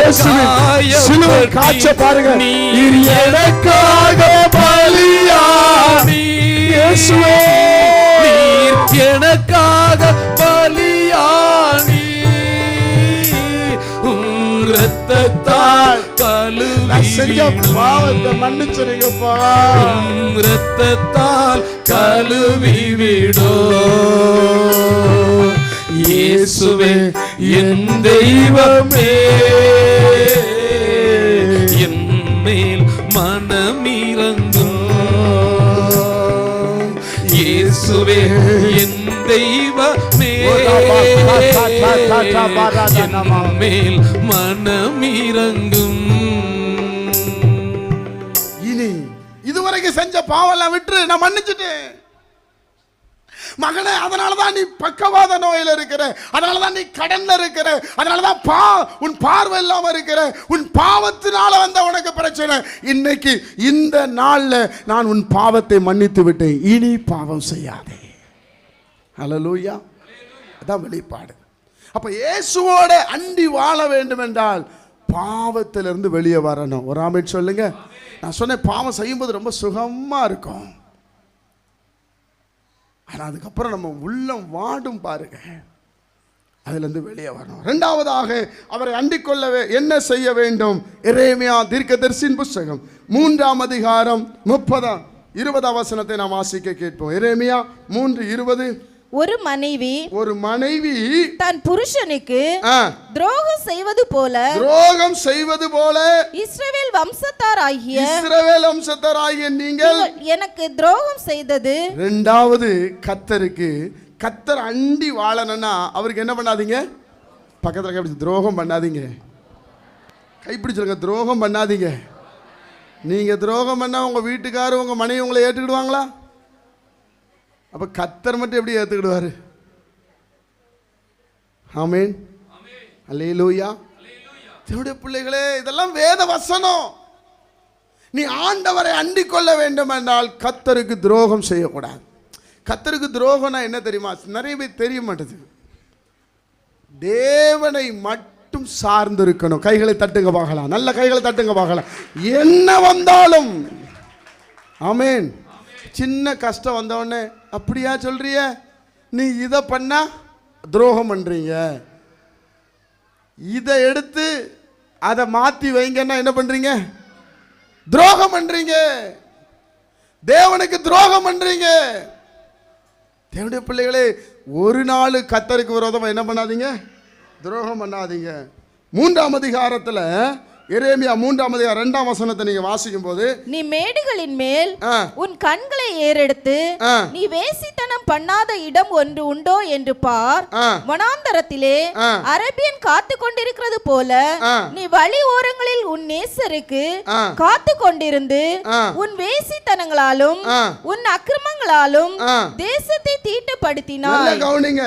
காய்ச்ச பாருங்க.
நீர் எனக்காக பலியானி, இயேசுவே நீர் எனக்காக பலியானி, இரத்தத்தால்
பாவத்தை மன்னிச்சிருங்கப்பா,
இரத்தத்தால் கழுவி விடோ. இயேசுவே என் தெய்வமே, என் மேல் மனமிரங்கும். மேல் மனமிரங்கும்.
இனி இதுவரைக்கும் செஞ்ச பாவெல்லாம் விட்டு நான் மன்னிச்சுட்டேன் மகனே. அதனாலதான் நீ பக்கவாத நோயில இருக்கிற, அதனாலதான் நீ கடன்ல இருக்கிற, அதனாலதான் உன் பார்வை இல்லாம இருக்கிற, உன் பாவத்தினால வந்த உனக்கு பிரச்சனை. இன்னைக்கு இந்த நாள்ல நான் உன் பாவத்தை மன்னித்து விட்டேன், இனி பாவம் செய்யாதே. ஹல்லேலூயா. அதான் வெளிப்பாடு. அப்ப இயேசுவோட அண்டி வாழ வேண்டும் என்றால் பாவத்திலிருந்து வெளியே வரணும். ஒரு ஆமென் சொல்லுங்க. நான் சொன்னேன், பாவம் செய்யும்போது ரொம்ப சுகமா இருக்கும், ஆனால் அதுக்கப்புறம் நம்ம உள்ளம் வாடும் பாருங்க. அதிலிருந்து வெளியே வரணும். இரண்டாவதாக அவரை அண்டிக் கொள்ளவே என்ன செய்ய வேண்டும்? எரேமியா தீர்க்கதரிசியின் புத்தகம் 3ஆம் அதிகாரம் 30-20 வசனத்தை நாம் வாசிக்க கேட்போம். எரேமியா 3:20.
ஒரு மனைவி தன் புருஷனுக்கு துரோகம் செய்வது போல இஸ்ரவேல் வம்சத்தாராகிய நீங்கள் எனக்கு துரோகம் செய்தது. இரண்டாவது, கர்த்தர் அண்டி வாழணும்னா அவருக்கு என்ன பண்ணாதீங்க? பக்கத்துல கைப்பிடிச்சு துரோகம் பண்ணாதீங்க. கைப்பிடிச்சிருங்க, துரோகம் பண்ணாதீங்க. நீங்க துரோகம் பண்ணா உங்க வீட்டுக்காரர் உங்க மனைவி உங்களை ஏற்றுக்கிடுவாங்களா? அப்ப கர்த்தர் மட்டும் எப்படி ஏத்துக்கிடுவாரு? ஆமென், அல்லேலூயா. என்னுடைய பிள்ளைகளே, இதெல்லாம் வேத வசனம். நீ ஆண்டவரை அண்டிக் கொள்ள வேண்டும் என்றால் கர்த்தருக்கு துரோகம் செய்யக்கூடாது. கர்த்தருக்கு துரோகம்னா என்ன தெரியுமா? நிறைய பேர் தெரிய மாட்டேது. தேவனை மட்டும் சார்ந்து இருக்கணும். கைகளை தட்டுங்க பார்க்கலாம், நல்ல கைகளை தட்டுங்க பார்க்கலாம். என்ன வந்தாலும் ஆமென். சின்ன கஷ்டம் வந்தவொடனே அப்படியா சொல்றிய, நீ இதை பண்ணா துரோகம் பண்றீங்க, இதை எடுத்து அதை மாத்தி வைங்கன்னா என்ன பண்றீங்க? துரோகம் பண்றீங்க, தேவனுக்கு துரோகம் பண்றீங்க. தேவனுடைய பிள்ளைகளே, ஒரு நாள் கர்த்தருக்கு விரோதமா என்ன பண்ணாதீங்க? துரோகம் பண்ணாதீங்க. 3ஆம் அதிகாரத்துல எரேமியா 3ஆம் அதிகாரம் 2ஆம் வசனத்தை நீங்க வாசிக்கும் போது, நீ மேடுகளின் மேல் உன் கண்களை ஏறெடுத்து நீ வேசித்தனம் பண்ணாத இடம் ஒன்று உண்டோ என்று பார். வனாந்தரத்திலே அரபியன் காத்து கொண்டிருக்கிறது போல நீ வழி ஓரங்களில் உன் நேசருக்கு காத்து கொண்டிருந்து உன் வேசித்தனங்களாலும் உன் அக்கிரமங்களாலும் தேசத்தை தீட்டுப்படுத்தினாய். கவனிங்க,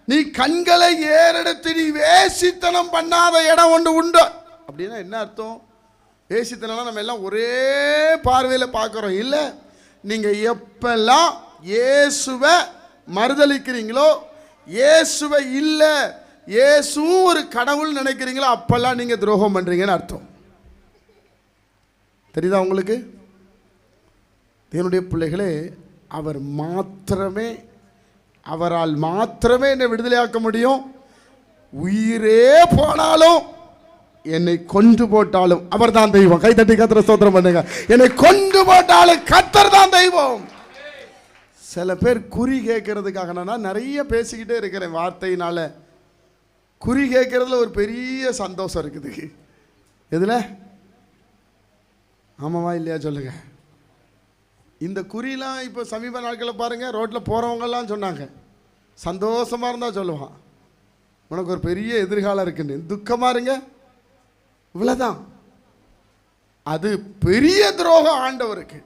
நீ கண்களை ஏறெடுத்து நீ வேசித்தனம் பண்ணாத இடம் ஒன்று உண்டோ அப்படின்னா என்ன அர்த்தம்? வேசித்தனம் நம்ம எல்லாம் ஒரே பார்வையில் பார்க்குறோம் இல்லை. நீங்கள் எப்பெல்லாம் இயேசுவை மறுதலிக்கிறீங்களோ, இயேசுவை இல்லை இயேசுவும் ஒரு கடவுள் நினைக்கிறீங்களோ, அப்பெல்லாம் நீங்கள் துரோகம் பண்ணுறீங்கன்னு அர்த்தம். தெரியுதா உங்களுக்கு? தேவனுடைய பிள்ளைகளே, அவரால் மாத்திரமே என்னை விடுதலையாக்க முடியும். உயிரே போனாலும் என்னை கொண்டு போட்டாலும் அவர் தான் தெய்வம். கை தட்டி கர்த்தரை ஸ்தோத்திரம் பண்ணுங்க. என்னை கொண்டு போட்டாலும் கர்த்தர் தான் தெய்வம். சில பேர் குறி கேட்கறதுக்காக நான் நிறைய பேசிக்கிட்டே இருக்கிறேன் வார்த்தையினால. குறி கேட்கறதுல ஒரு பெரிய சந்தோஷம் இருக்குது. எதுல? ஆமாவா இல்லையா சொல்லுங்க. இந்த குறிலாம் இப்போ சமீப நாட்களில் பாருங்க, ரோட்டில் போறவங்கெல்லாம் சொன்னாங்க, சந்தோஷமா இருந்தா சொல்லுவான் உனக்கு ஒரு பெரிய எதிர்காலம் இருக்குன்னு. துக்கமா இருங்க, இவ்வளவுதான். அது பெரிய துரோகம் ஆண்டவருக்கு.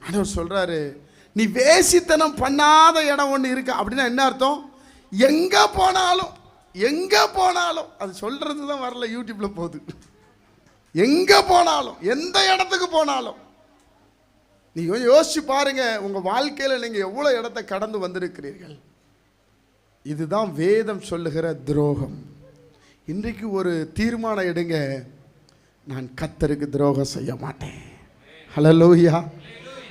ஆண்டவர் சொல்றாரு, நீ வேசித்தனம் பண்ணாத இடம் ஒன்று இருக்கு அப்படின்னா என்ன அர்த்தம்? எங்க போனாலும் அது சொல்றது தான் வரல, யூடியூப்ல போகுது. எங்க போனாலும், எந்த இடத்துக்கு போனாலும் நீ யோசிச்சு பாருங்க, உங்க வாழ்க்கையில நீங்க எவ்வளவு இடத்தை கடந்து வந்திருக்கிறீர்கள். இதுதான் வேதம் சொல்லுகிற துரோகம். இன்றைக்கு ஒரு தீர்மானம் எடுங்க, நான் கர்த்தருக்கு துரோகம் செய்ய மாட்டேன். ஹல்லேலூயா.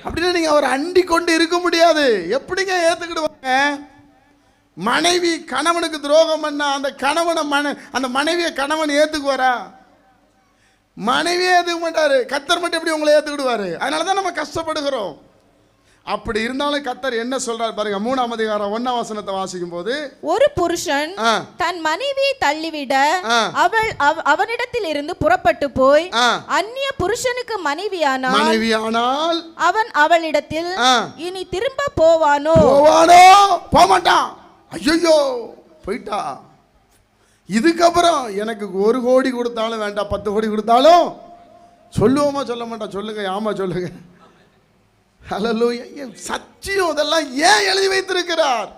அப்படின்னா நீங்க அவரை அண்டி கொண்டு இருக்க முடியாது. எப்படிங்க ஏத்துக்கிடுவாங்க? மனைவி கணவனுக்கு துரோகம் பண்ணா அந்த மனைவியை கணவன் ஏத்துக்குவாரா? மனைவியே ஏத்துக்க மாட்டாரு. கர்த்தர் மட்டும் எப்படி உங்களை ஏத்துக்கிடுவாரு? அதனாலதான் நம்ம கஷ்டப்படுகிறோம். அப்படி இருந்தாலும் கர்த்தர் என்ன சொல்றார் பாருங்க. 3ஆம் அதிகாரம் 1ஆம் வசனத்தை வாசிக்கும் போது, ஒரு புருஷன் தன் மனைவியை தள்ளிவிட அவனிடத்தில் இருந்து புறப்பட்டு போய் அந்நிய புருஷனுக்கு மனைவியானால் அவன் அவளிடத்தில் இனி திரும்ப போவானோ? போக மாட்டான்.
ஐயோ போயிட்டா. இதுக்கப்புறம் எனக்கு 1 கோடி கொடுத்தாலும் வேண்டாம், 10 கோடி கொடுத்தாலும் சொல்லுவோமா சொல்ல மாட்டோம்? சொல்லுங்க, ஆமா சொல்லுங்க. ஹல்லேலூயா. சத்தியம் இதெல்லாம் ஏன் எழுதி வைத்திருக்கிறார்?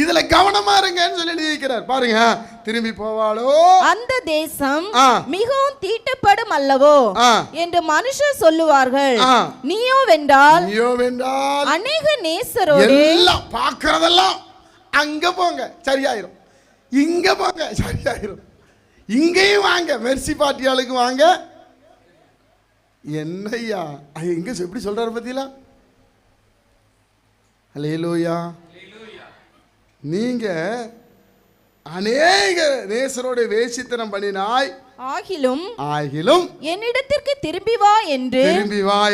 இதுல கவனமா இருங்கன்னு சொல்லி எழுதி வைக்கிறார். பாருங்க, திரும்பி போவாளோ
அந்த தேசம் மிகவும் தீட்டப்படும் அல்லவோ என்று மனுஷர் சொல்லுவார்கள். நீயோ வென்றால் அநேக நேசரோடு
எல்லாம் பார்க்கறதெல்லாம் அங்க போங்க சரியாயிரும், இங்க போங்க சரியாயிரும், இங்கேயும் வாங்க மெர்சி பாட்டியாளுக்கு வாங்க. என்னையா எங்க எப்படி சொல்றாரு பத்தியா? அல்லேலூயா. நீங்க அநேக நேசரோட வேசித்தனம் பண்ணினாய், ஆகிலும்
என்னிடத்திற்கு திரும்பி வா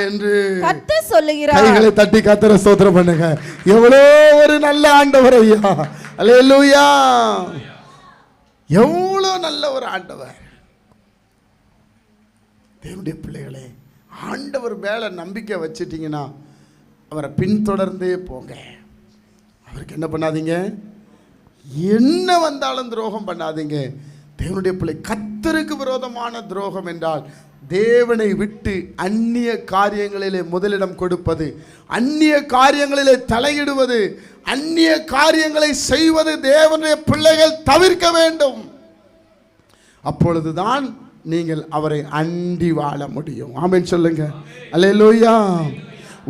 என்று கர்த்தர் சொல்லுகிறார்.
கைகளை தட்டி கர்த்தரை ஸ்தோத்திரம் பண்ணுங்க. எவ்வளோ ஒரு நல்ல ஆண்டவர் ஐயா. அல்லேலூயா. எவ்வளோ நல்ல ஒரு ஆண்டவர். தேவனுடைய பிள்ளைகளே, ஆண்டவர் மேல நம்பிக்கை வச்சிட்டீங்கன்னா அவரை பின்தொடர்ந்தே போங்க. அவருக்கு என்ன பண்ணாதீங்க, என்ன வந்தாலும் துரோகம் பண்ணாதீங்க. தேவனுடைய பிள்ளை, கர்த்தருக்கு விரோதமான துரோகம் என்றால் தேவனை விட்டு அந்நிய காரியங்களிலே முதலிடம் கொடுப்பது, அந்நிய காரியங்களிலே தலையிடுவது, அந்நிய காரியங்களை செய்வது தேவனுடைய பிள்ளைகள் தவிர்க்க வேண்டும். அப்பொழுதுதான் நீங்கள் அவரை அண்டி வாழ முடியும். ஆமென் சொல்லுங்க. அல்லேலூயா.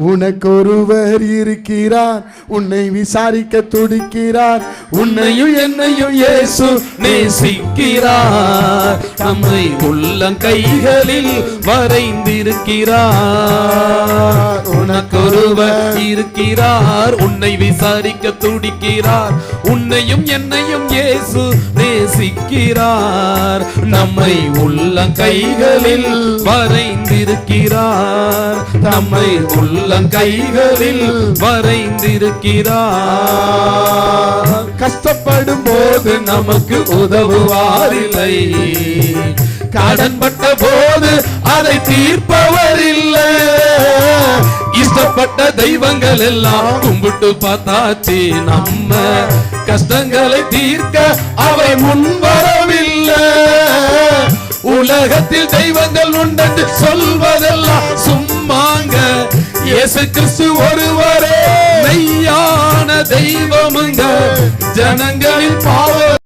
உனக்கொருவர் இருக்கிறார், உன்னை விசாரிக்க துடிக்கிறார்,
உன்னையும் என்னையும் இயேசு நேசிக்கிறார், நம்மை உள்ளங்கைகளில் வரைந்திருக்கிறார். உனக்கொருவர் இருக்கிறார், உன்னை விசாரிக்க துடிக்கிறார், உன்னையும் என்னையும் இயேசு நேசிக்கிறார், நம்மை உள்ளங்கைகளில் வரைந்திருக்கிறார், நம்மை உள்ளங்கைகளில் வரைந்திருக்கிறார். கஷ்டப்படும் போது நமக்கு உதவுவாரில்லை, கடன்பட்ட போது அதை தீர்ப்பவர் இல்லை. இஷ்டப்பட்ட தெய்வங்கள் எல்லாம் கும்பிட்டு பார்த்தாச்சு, நம்ம கஷ்டங்களை தீர்க்க அவை முன்வரவில்லை. உலகத்தில் தெய்வங்கள் உண்டென்று சொல்வதெல்லாம் சும்மாங்க, இயேசு கிறிஸ்து ஒருவரே மெய்யான தெய்வமுங்க. ஜனங்களின் பாவம்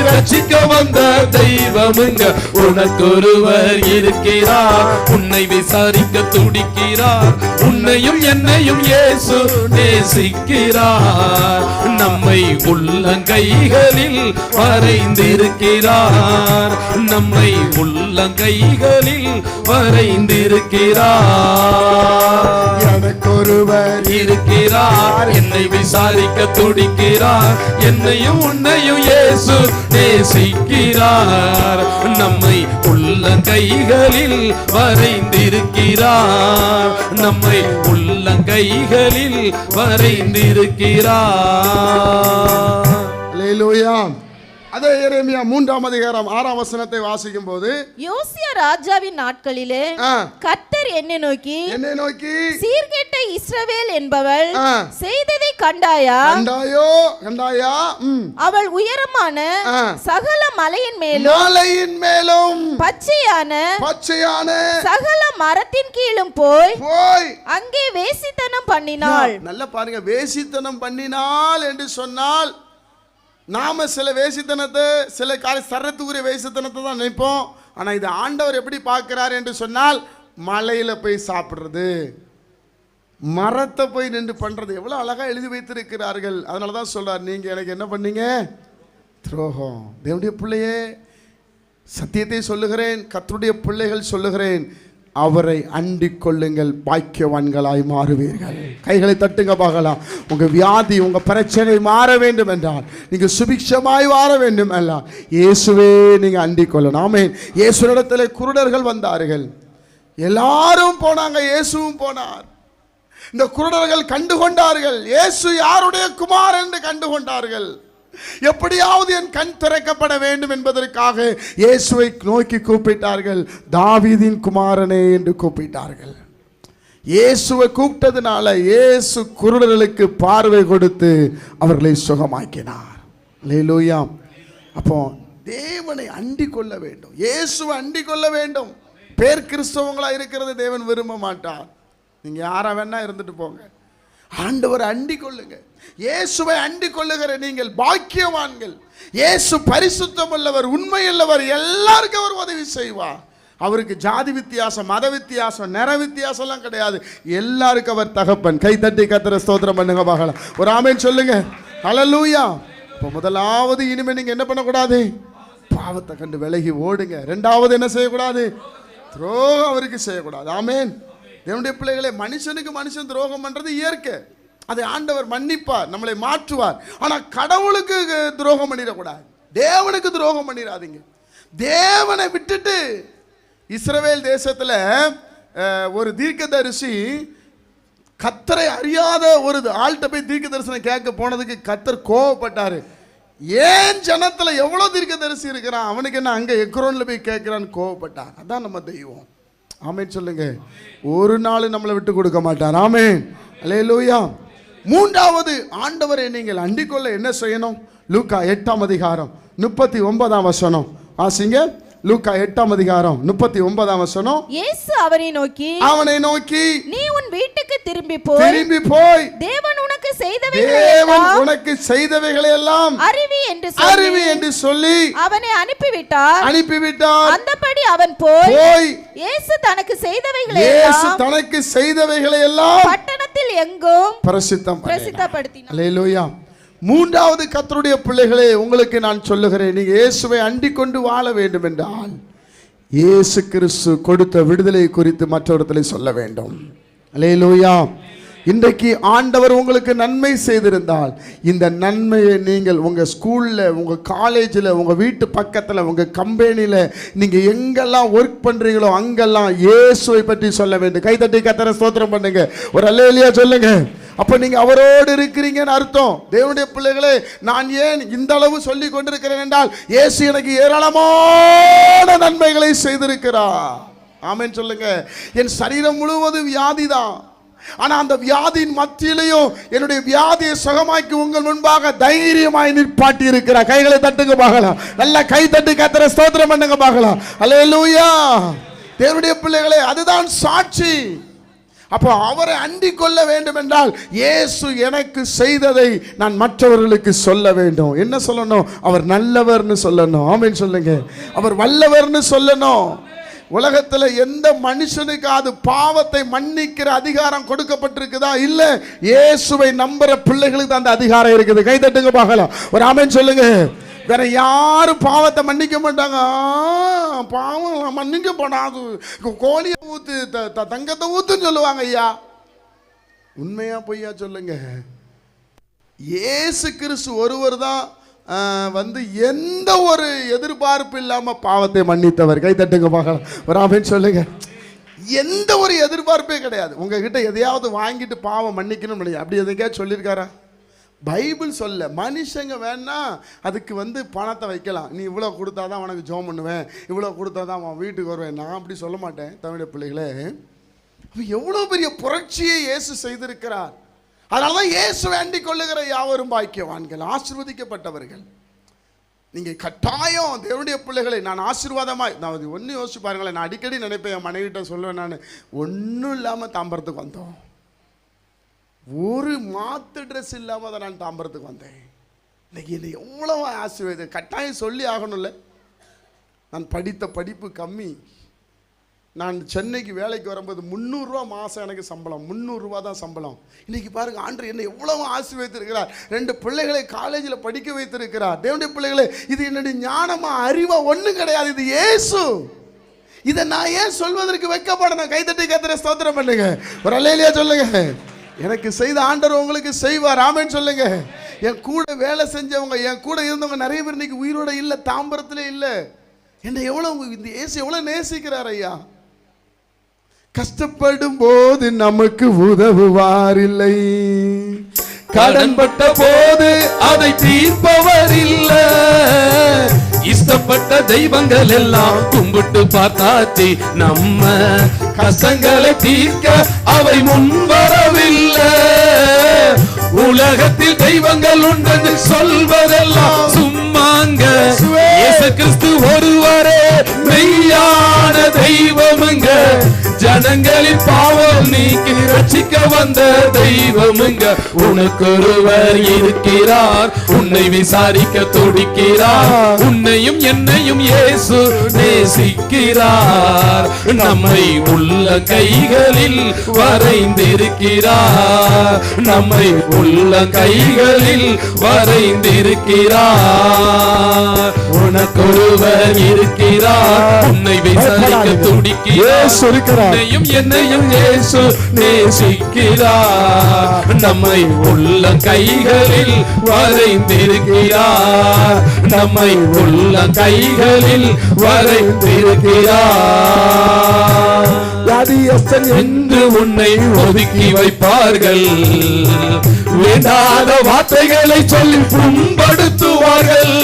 ரட்சிக்க வந்த தெய்வமுங்க. உனக்கொருவர் இருக்கிறார், உன்னை விசாரிக்க துடிக்கிறார், உன்னையும் என்னையும் இயேசு நேசிக்கிறார், நம்மை உள்ளங்கைகளில் வரைந்திருக்கிறார், நம்மை உள்ளங்கைகளில் வரைந்திருக்கிறார்.
எனக்கொருவர்
இருக்கிறார், என்னை விசாரிக்க துடிக்கிறார், என்னையும் உன்னையும் இயேசு நேசிக்கிறார், நம்மை உள்ளங்கைகளில் வரைந்திருக்கிறார், நம்மை உள்ளங்கைகளில் வரைந்திருக்கிறார்.
அல்லேலூயா. அதே எரேமியா 3ஆம் அதிகாரம் 6ஆம் வசனத்தை வாசிக்கும் போது,
யோசியா ராஜாவின் நாட்களிலே கர்த்தர் என்னை நோக்கி சீர்கெட்ட இஸ்ரவேல் என்பவள் செய்ததை கண்டாயா? அவள் உயரமான சகல மலையின் மேலும் பச்சையான சகல மரத்தின் கீழும் போய் அங்கே வேசித்தனம் பண்ணினாள்.
நல்லா பாருங்க, வேசித்தனம் பண்ணினாள் என்று சொன்னால் நாம சில வேசித்தனத்தை, சில சரத்துக்குரிய வேசித்தனத்தை தான் நினைப்போம். ஆனா இது ஆண்டவர் எப்படி பார்க்கிறார் என்று சொன்னால், மலையில போய் சாப்பிடுறது, மரத்தை போய் நின்று பண்றது, எவ்வளவு அழகா எழுதி வைத்திருக்கிறார்கள். அதனாலதான் சொல்றார், நீங்க எனக்கு என்ன பண்ணீங்க? துரோகம். தேவனுடைய பிள்ளையே, சத்தியத்தை சொல்லுகிறேன், கர்த்தருடைய பிள்ளைகள் சொல்லுகிறேன், அவரை அண்டிக் கொள்ளுங்கள், பாக்கியவான்களாய் மாறுவீர்கள். கைகளை தட்டுங்க பார்க்கலாம். உங்க வியாதி, உங்க பிரச்சனை மாற வேண்டும் என்றால், நீங்க சுபிக்ஷமாய் வாழ வேண்டும் என்றால், இயேசுவே நீங்க அண்டிக் கொள்ளணும். ஆமென். இயேசுவிடத்தில் குருடர்கள் வந்தார்கள், எல்லாரும் போனாங்க, இயேசுவும் போனார். இந்த குருடர்கள் கண்டுகொண்டார்கள், இயேசு யாருடைய குமாரன் என்று கண்டுகொண்டார்கள். எப்படியாவது என் கண் திறக்கப்பட வேண்டும் என்பதற்காக இயேசுவை நோக்கி கூப்பிட்டார்கள், தாவீதின் குமாரனே என்று கூப்பிட்டார்கள்.
இயேசுவை கூப்பிட்டதுனால இயேசு குருடர்களுக்கு பார்வை கொடுத்து அவர்களை சுகமாக்கினார். அல்லேலூயா. அப்போ தேவனை அண்டிக் கொள்ள வேண்டும், இயேசுவை அண்டிக் கொள்ள வேண்டும். பேர் கிறிஸ்தவங்களா இருக்கிறது தேவன் விரும்ப மாட்டார். நீங்க யாரா வேணா இருந்துட்டு போங்க, ஆண்டவரை அண்டிக் கொள்ளுங்க. இயேசுவை அண்டிக் கொள்ளுகிற நீங்கள் பாக்கியவான்கள். இயேசு பரிசுத்தம் உள்ளவர், உண்மையுள்ளவர், எல்லாருக்கும் அவர் உதவி செய்வார். அவருக்கு ஜாதி வித்தியாசம், மத வித்தியாசம், நிற வித்தியாசம் எல்லாம் கிடையாது. எல்லாருக்கும் அவர் தகப்பன். கை தட்டி கர்த்தரை ஸ்தோத்திரம் பண்ணுங்க பார்க்கலாம். ஒரு ஆமென் சொல்லுங்க. ஹல்லேலூயா. இப்போ முதலாவது, இனிமே நீங்க என்ன பண்ணக்கூடாது? பாவத்தை கண்டு விலகி ஓடுங்க. ரெண்டாவது என்ன செய்யக்கூடாது? துரோகம் அவருக்கு செய்யக்கூடாது. ஆமென். தேவனுடைய பிள்ளைகளே, மனுஷனுக்கு மனுஷன் துரோகம் பண்றது இயற்கை. அதை ஆண்டவர் மன்னிப்பார், நம்மளை மாற்றுவார். ஆனா கடவுளுக்கு துரோகம் பண்ணிடக்கூடாது, தேவனுக்கு துரோகம் பண்ணிடாதீங்க. தேவனை விட்டுட்டு இஸ்ரவேல் தேசத்துல ஒரு தீர்க்கதரிசி கர்த்தரை அறியாத ஒரு ஆள்கிட்ட போய் தீர்க்க தரிசனம் கேட்க போனதுக்கு கர்த்தர் கோவப்பட்டாரு. ஏன் ஜனத்துல எவ்வளவு தீர்க்கதரிசி இருக்கிறான், அவனுக்கு என்ன அங்க எக்ரோன்ல போய் கேட்கிறான்னு கோவப்பட்டார். அதான் நம்ம தெய்வம். ஆமென் சொல்லுங்க. ஒரு நாள் நம்மளை விட்டு கொடுக்க மாட்டார். ஆமென். அல்லேலூயா. மூன்றாவது, ஆண்டவரை நீங்கள் அண்டிக்கொள்ள என்ன செய்யணும்? லூக்கா 8ஆம் அதிகாரம் 39ஆம் வசனம் ஆசிங்க. லூக்கா 8ஆம் அதிகாரம் 39ஆம் வசனம்.
இயேசு அவனை நோக்கி
நீ
உன் வீட்டுக்கு திரும்பி
போய்
தேவன் உனக்கு
செய்தவைகளை எல்லாம் அறிவி என்று சொல்லி
அவனை அனுப்பிவிட்டார். அந்தபடி அவன் போய் இயேசு தனக்கு செய்தவைகளை எல்லாம் பட்டணத்தில் எங்கும் பிரசித்தப்படுத்தினார்.
அல்லேலூயா. மூன்றாவது, கர்த்தருடைய பிள்ளைகளே, உங்களுக்கு நான் சொல்லுகிறேன், நீங்க இயேசுவை அண்டிக் கொண்டு வாழ வேண்டும் என்றால் இயேசு கிறிஸ்து கொடுத்த விடுதலை குறித்து மற்றவர்களை சொல்ல வேண்டும். அல்லேலூயா. இன்றைக்கு ஆண்டவர் உங்களுக்கு நன்மை செய்திருந்தால் இந்த நன்மையை நீங்கள் உங்கள் ஸ்கூலில், உங்கள் காலேஜில், உங்கள் வீட்டு பக்கத்தில், உங்கள் கம்பெனியில், நீங்கள் எங்கெல்லாம் ஒர்க் பண்ணுறீங்களோ அங்கெல்லாம் இயேசுவை பற்றி சொல்ல வேண்டும். கைதட்டி கர்த்தரை ஸ்தோத்திரம் பண்ணுங்க. ஒரு அல்லேலூயா சொல்லுங்க. அப்போ நீங்கள் அவரோடு இருக்கிறீங்கன்னு அர்த்தம். தேவனுடைய பிள்ளைகளே, நான் ஏன் இந்த அளவு சொல்லி கொண்டிருக்கிறேன் என்றால் இயேசு எனக்கு ஏராளமான நன்மைகளை செய்திருக்கிறார். ஆமென் சொல்லுங்க. என் சரீரம் முழுவதும் வியாதிதான், ஆனா அந்த வியாதியின் மத்தியிலையும் என்னுடைய வியாதியை சுகமாக்கி உங்கள் முன்பாக தைரியமாய் நிற்பாட்டி இருக்கிறார். கைகளை தட்டுங்க பார்க்கலாம். நல்லா கை தட்டி கர்த்தரை ஸ்தோத்திரம் பண்ணுங்க பார்க்கலாம். அல்லேலூயா. தேவனுடைய பிள்ளைகளே, அதுதான் சாட்சி. அப்போ அவரை அண்டிக் கொள்ள வேண்டும் என்றால் இயேசு எனக்கு செய்ததை நான் மற்றவர்களுக்கு சொல்ல வேண்டும். என்ன சொல்லணும்? அவர் நல்லவர்னு சொல்லணும். ஆமென் சொல்லுங்க. அவர் வல்லவர்னு சொல்லணும். உலகத்தில் எந்த மனுஷனுக்கு அது பாவத்தை மன்னிக்கிற அதிகாரம் கொடுக்கப்பட்டிருக்குதா? இல்ல. இயேசுவை நம்புற பிள்ளைகளுக்கு அந்த அதிகாரம் இருக்குது. கை தட்டுங்க பார்க்கலாம். ஒரு ஆமென் சொல்லுங்க. வேற யாரும் பாவத்தை மன்னிக்க மாட்டாங்க. பாவம் மன்னிக்க போடாது, கோழியை ஊத்து தங்கத்தை ஊத்துன்னு சொல்லுவாங்க. ஐயா, உண்மையா பொய்யா சொல்லுங்க? இயேசு கிறிஸ்து ஒருவர் தான் வந்து எந்த ஒரு எதிர்பார்ப்பு இல்லாம பாவத்தை மன்னித்தவர். கை தட்டுங்க பார்க்கலாம். ஒரு ஆமென் சொல்லுங்க. எந்த ஒரு எதிர்பார்ப்பே கிடையாது. உங்ககிட்ட எதையாவது வாங்கிட்டு பாவம் மன்னிக்கணும் அப்படி எதைக்கா சொல்லியிருக்காரா? பைபிள் சொல்ல. மனுஷங்க வேணா அதுக்கு வந்து பணத்தை வைக்கலாம். நீ இவ்வளோ கொடுத்தாதான் உனக்கு ஜெபம் பண்ணுவேன், இவ்வளோ கொடுத்தாதான் அவன் வீட்டுக்கு வருவேன். நான் அப்படி சொல்ல மாட்டேன். தமிழ் பிள்ளைகளே, எவ்வளோ பெரிய புரட்சியை இயேசு செய்திருக்கிறார். அதனாலதான் இயேசு வேண்டிக் கொள்ளுகிற யாவரும் பாக்கியவான்கள், ஆசீர்வதிக்கப்பட்டவர்கள். நீங்க கட்டாயம் தேவனுடைய பிள்ளைகளை நான் ஆசீர்வாதமாய், நான் ஒன்றும் யோசிச்சு பாருங்களேன். நான் அடிக்கடி நினைப்பேன், என் மனைவிட்ட சொல்லுவேன், நான் ஒன்றும் இல்லாமல் தாம்பரத்துக்கு வந்தோம், ஒரு மாத்து ட்ரெஸ் இல்லாமல் தான் நான் தாம்பரத்துக்கு வந்தேன். இன்னைக்கு என்னை எவ்வளோ ஆசீர்வாதம். கட்டாயம் சொல்லி ஆகணும்ல. நான் படித்த படிப்பு கம்மி. நான் சென்னைக்கு வேலைக்கு வரும்போது 300 ரூபா மாதம் எனக்கு சம்பளம். 300 ரூபா தான் சம்பளம். இன்னைக்கு பாருங்க, ஆண்டவர் என்னை எவ்வளவு ஆசீர்வதித்திருக்கிறார். 2 பிள்ளைகளை காலேஜில் படிக்க வைத்திருக்கிறார். தேவனுடைய பிள்ளைகளை, இது என்னுடைய ஞானமா அறிவா ஒன்றும் கிடையாது. இது இயேசு. இதை நான் ஏன் சொல்வதற்கு வெட்கப்படணும்? கைதட்டி கர்த்தரை ஸ்தோத்திரம் பண்ணுங்க. ஒரு அல்லேலூயா சொல்லுங்க. எனக்கு செய்த ஆண்டவர் உங்களுக்கு செய்வார். ஆமென் சொல்லுங்க. என் கூட வேலை செஞ்சவங்க, என் கூட இருந்தவங்க நிறைய பேர் இன்னைக்கு உயிரோட இல்லை, தாம்பரத்திலே இல்லை. என்னை எவ்வளவு இந்த இயேசு எவ்வளவு நேசிக்கிறார் ஐயா. கஷ்டப்படும் போது நமக்கு உதவுவார் இல்லை, கடன்பட்ட போது அதை தீர்ப்பவர் இல்லை, இஷ்டப்பட்ட
வழிபட்ட தெய்வங்கள் எல்லாம் கும்பிட்டு பார்த்தாச்சு, நம்ம கஷ்டங்களை தீர்க்க அவை முன்வரவில்லை. உலகத்தில் தெய்வங்கள் உண்டு சொல்வதெல்லாம் சும்மாங்க, இயேசு கிறிஸ்து ஒருவரே மெய்யான தெய்வமுங்க. ஜனங்களின் பாவம் நீக்கி ரட்சிக்க வந்த தெய்வமுங்க. உனக்கொருவர் இருக்கிறார், உன்னை விசாரிக்க துடிக்கிறார். உன்னையும் என்னையும் இயேசு நேசிக்கிறார். நம்மை உள்ள கைகளில் வரைந்திருக்கிறார். நம்மை உள்ள கைகளில் வரைந்திருக்கிறார். உனக்கொருவர் இருக்கிறார், உன்னை விசாரிக்க துடிக்கிறார். உன்னையும் என்னையும் இயேசு நேசிக்கிறார். நம்மை உள்ள கைகளில் வரைந்திருக்கிறார். நம்மை உள்ள கைகளில் வரைந்திருக்கிறார். வியாதியஸ்தன் என்று உன்னை ஒதுக்கி வைப்பார்கள், வேண்டாத வார்த்தைகளை சொல்லி புண்படுத்துவார்கள்.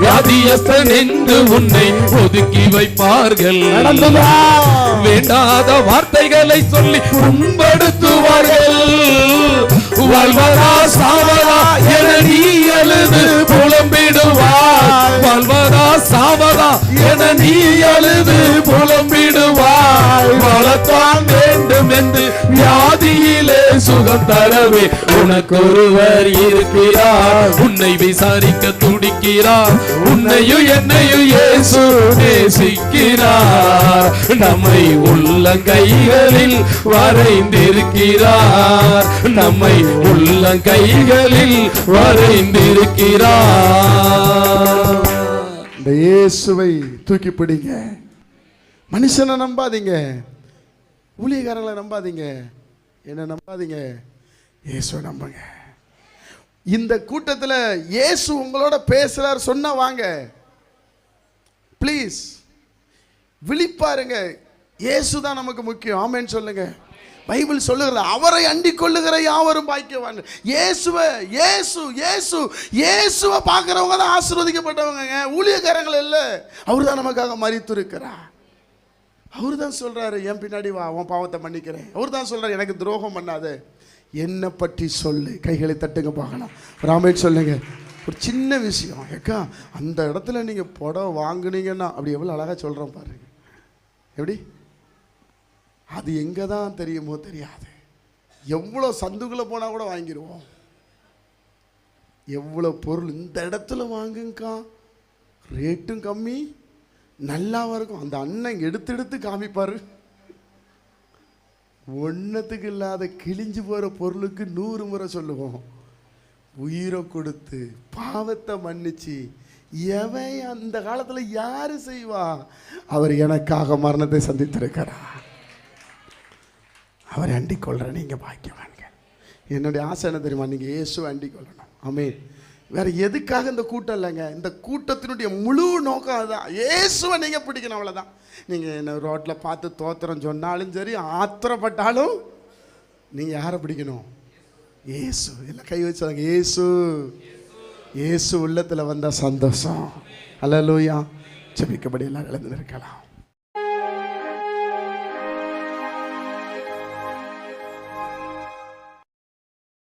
வியாதியஸ்தன் என்று உன்னை ஒதுக்கி வைப்பார்கள், வேண்டாத வார்த்தைகளை சொல்லி புண்படுத்துவார்கள். வாழ்வதா சாவதா என நீ அழுது புலம்பிடுவார். வாழ்வதா சாவதா என நீ அழுது புலம்பிடுவார். வாழத்தான் வேண்டும் என்று வியாதியிலே சுகம் தரவே உனக்கொருவர் இருக்கிறார். உன்னை விசாரிக்க துடிக்கிறார். உன்னையும் என்னையும் இயேசு நேசிக்கிறார். நம்மை உள்ள கைகளில் வரைந்திருக்கிறார். நம்மை உள்ள கைகளில் வரைந்திருக்கிறார்.
இந்த இயேசுவை தூக்கி பிடிங்க. மனுஷனை நம்பாதீங்க, ஊழியக்காரங்களை நம்பாதீங்க, என்ன நம்பாதீங்க, இயேசுவை நம்புங்க. இந்த கூட்டத்தில் இயேசு உங்களோட பேசுறார் சொன்னா வாங்க, ப்ளீஸ் விழிப்பாருங்க. இயேசு தான் நமக்கு முக்கியம். ஆமென் சொல்லுங்க. பைபிள் சொல்லுகிற அவரை அண்டிக் கொள்ளுகிற யாவரும் பாக்கியவான். இயேசுவை இயேசு இயேசு இயேசுவை பார்க்குறவங்க தான் ஆசீர்வதிக்கப்பட்டவங்க, ஊழியக்காரங்கள் இல்லை. அவர் தான் நமக்காக மரித்திருக்கிறார். அவர் தான் சொல்றாரு, என் பின்னாடி வா, உன் பாவத்தை மன்னிக்கிறேன். அவர் தான் சொல்றாரு, எனக்கு துரோகம் பண்ணாத, என்னை பற்றி சொல்லு. கைகளை தட்டுங்க பார்க்கலாம். ராமேட் சொல்லுங்க. ஒரு சின்ன விஷயம் ஏக்கா, அந்த இடத்துல நீங்கள் புடவை வாங்குனீங்கன்னா அப்படி எவ்வளோ அழகாக சொல்கிறோம் பாருங்க. எப்படி அது எங்கே தான் தெரியுமோ தெரியாது. எவ்வளோ சந்துக்குள்ளே போனால் கூட வாங்கிடுவோம். எவ்வளோ பொருள் இந்த இடத்துல வாங்குங்கக்கா, ரேட்டும் கம்மி, நல்லாவும் இருக்கும். அந்த அண்ணன் எடுத்து காமிப்பார். ஒன்றத்துக்கு இல்லாத கிழிஞ்சு போகிற பொருளுக்கு 100 முறை சொல்லுவோம். உயிரை கொடுத்து பாவத்தை மன்னிச்சு எவன் அந்த காலத்தில் யாரு செய்வா? அவர் எனக்காக மரணத்தை சந்தித்திருக்கிறார். அவரை அண்டிக் கொள்ற நீங்கள் பாக்கியவான்க. என்னுடைய ஆசை என்ன தெரியுமா? நீங்கள் இயேசுவை அண்டிக் கொள்ளணும். ஆமென். வேற எதுக்காக இந்த கூட்டம் இல்லைங்க. இந்த கூட்டத்தினுடைய முழு நோக்கம் அதுதான். இயேசுவை நீங்கள் பிடிக்கணும், அவ்வளோதான். நீங்கள் என்ன ரோட்டில் பார்த்து தோத்திரம் சொன்னாலும் சரி, ஆத்திரப்பட்டாலும் நீங்கள் யாரை பிடிக்கணும்? இயேசு. இல்லை கை வச்சாங்க. இயேசு இயேசு உள்ளத்தில் வந்த சந்தோஷம். அல்லேலூயா. ஜெபிக்கப்படி எல்லாம் எழுந்து நிற்கலாம்.